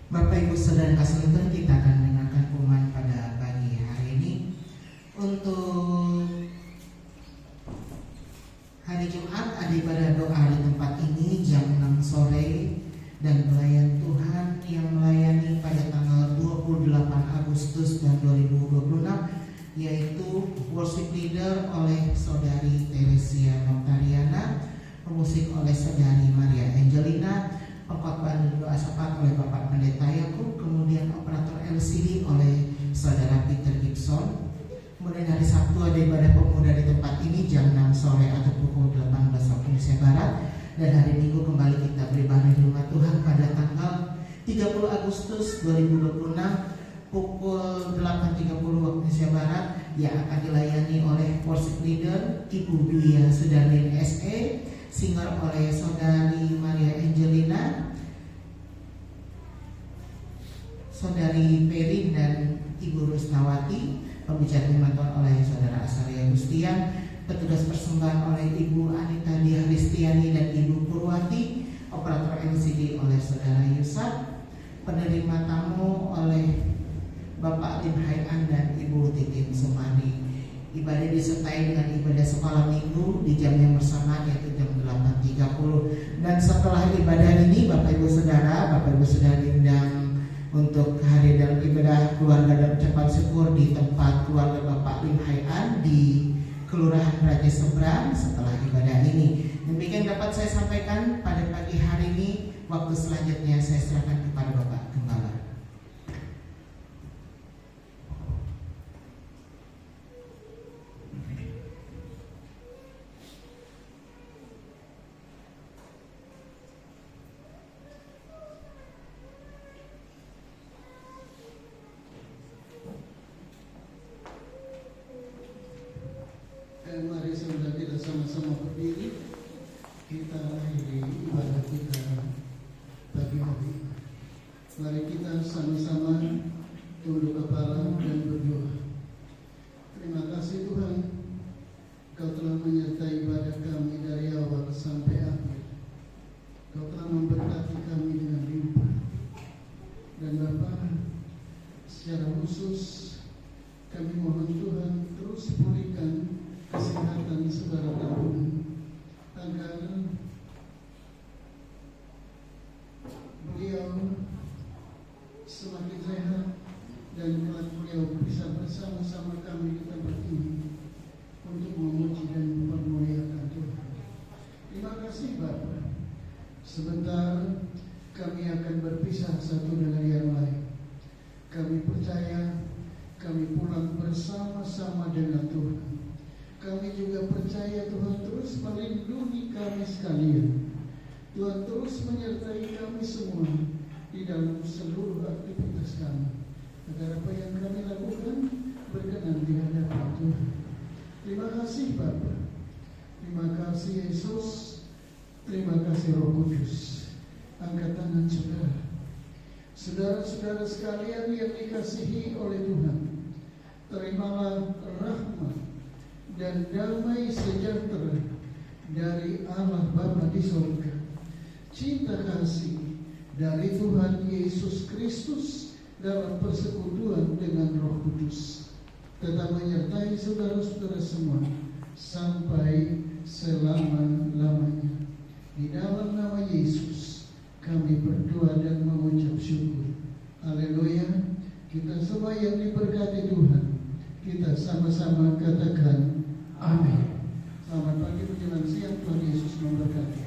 Bapak Ibu Saudara kasih Tuhan, kita akan mendengarkan firman pada pagi hari ini. Untuk hari Jumat ada ibadah doa di tempat ini jam 6 sore, dan pelayan Tuhan yang melayani pada tanggal 28 Agustus tahun 2026 yaitu worship leader oleh Saudari Teresia Noktariana, pemusik oleh Saudari Maria Angelina, pengkhotbah dan doa syafaat oleh Bapak Pendeta Yakub, kemudian operator LCD oleh Saudara Peter Gibson. Kemudian hari Sabtu ada ibadah pemuda di tempat ini jam 6 sore atau pukul 18 waktu Indonesia Barat. Dan hari Minggu kembali kita beribadah di rumah Tuhan pada tanggal 30 Agustus 2026 pukul 8.30 waktu Indonesia Barat, yang akan dilayani oleh worship leader Ibu Duya Sudarlin SE, singer oleh Saudari Maria Angelina, Saudari Perin dan Ibu Rusnawati, pembicara firman Tuhan oleh Saudara Asaria Gustian, petugas persembahan oleh Ibu Anita Dia Kristiani dan Ibu Purwati, operator LCD oleh Saudara Yusuf, penerima tamu oleh Bapak Lim Haian dan Ibu Titin Sumani. Ibadah disertai dengan ibadah sekolah minggu di jam yang bersamaan yaitu jam 8.30. Dan setelah ibadah ini Bapak Ibu Saudara diundang untuk hadir dalam ibadah keluarga dan ucapan syukur di tempat keluarga Bapak Lim Haian di Kelurahan Raja Seberang setelah ibadah ini. Demikian dapat saya sampaikan pada pagi hari ini. Waktu selanjutnya saya serahkan kepada Bapak Gembala. Mari saudara kita sama-sama berdiri, kita akhiri ibadah kita pagi hari. Mari kita sama-sama tunduk kepala dan berdoa. Terima kasih Tuhan, Kau telah menyertai ibadah kami dari awal sampai akhir. Kau telah memberkati kami dengan limpah. Dan Bapa, secara khusus kami mohon Tuhan terus pulihkan kesehatan saudara Tuhan, agar beliau semakin sehat dan kelak beliau bisa bersama-sama kami di tempat ini untuk memuji dan memuliakan Tuhan. Terima kasih Bapa. Sebentar kami akan berpisah satu dengan yang lain. Kami percaya kami pulang bersama-sama dengan Tuhan. Kami juga percaya Tuhan terus melindungi kami sekalian. Tuhan terus menyertai kami semua di dalam seluruh aktivitas kami, agar apa yang kami lakukan berkenan di hadapan Tuhan. Terima kasih Bapa. Terima kasih Yesus. Terima kasih Roh Kudus. Angkat tangan saudara. Saudara-saudara sekalian yang dikasihi oleh Tuhan, terimalah rahmat dan damai sejahtera dari Allah Bapa di surga, cinta kasih dari Tuhan Yesus Kristus dalam persekutuan dengan Roh Kudus tetap menyertai saudara-saudara semua sampai selama-lamanya. Di dalam nama Yesus kami berdoa dan mengucap syukur. Haleluya. Kita semua yang diberkati Tuhan, kita sama-sama katakan amin. Selamat pagi menjelang siang, Tuhan Yesus memberkati.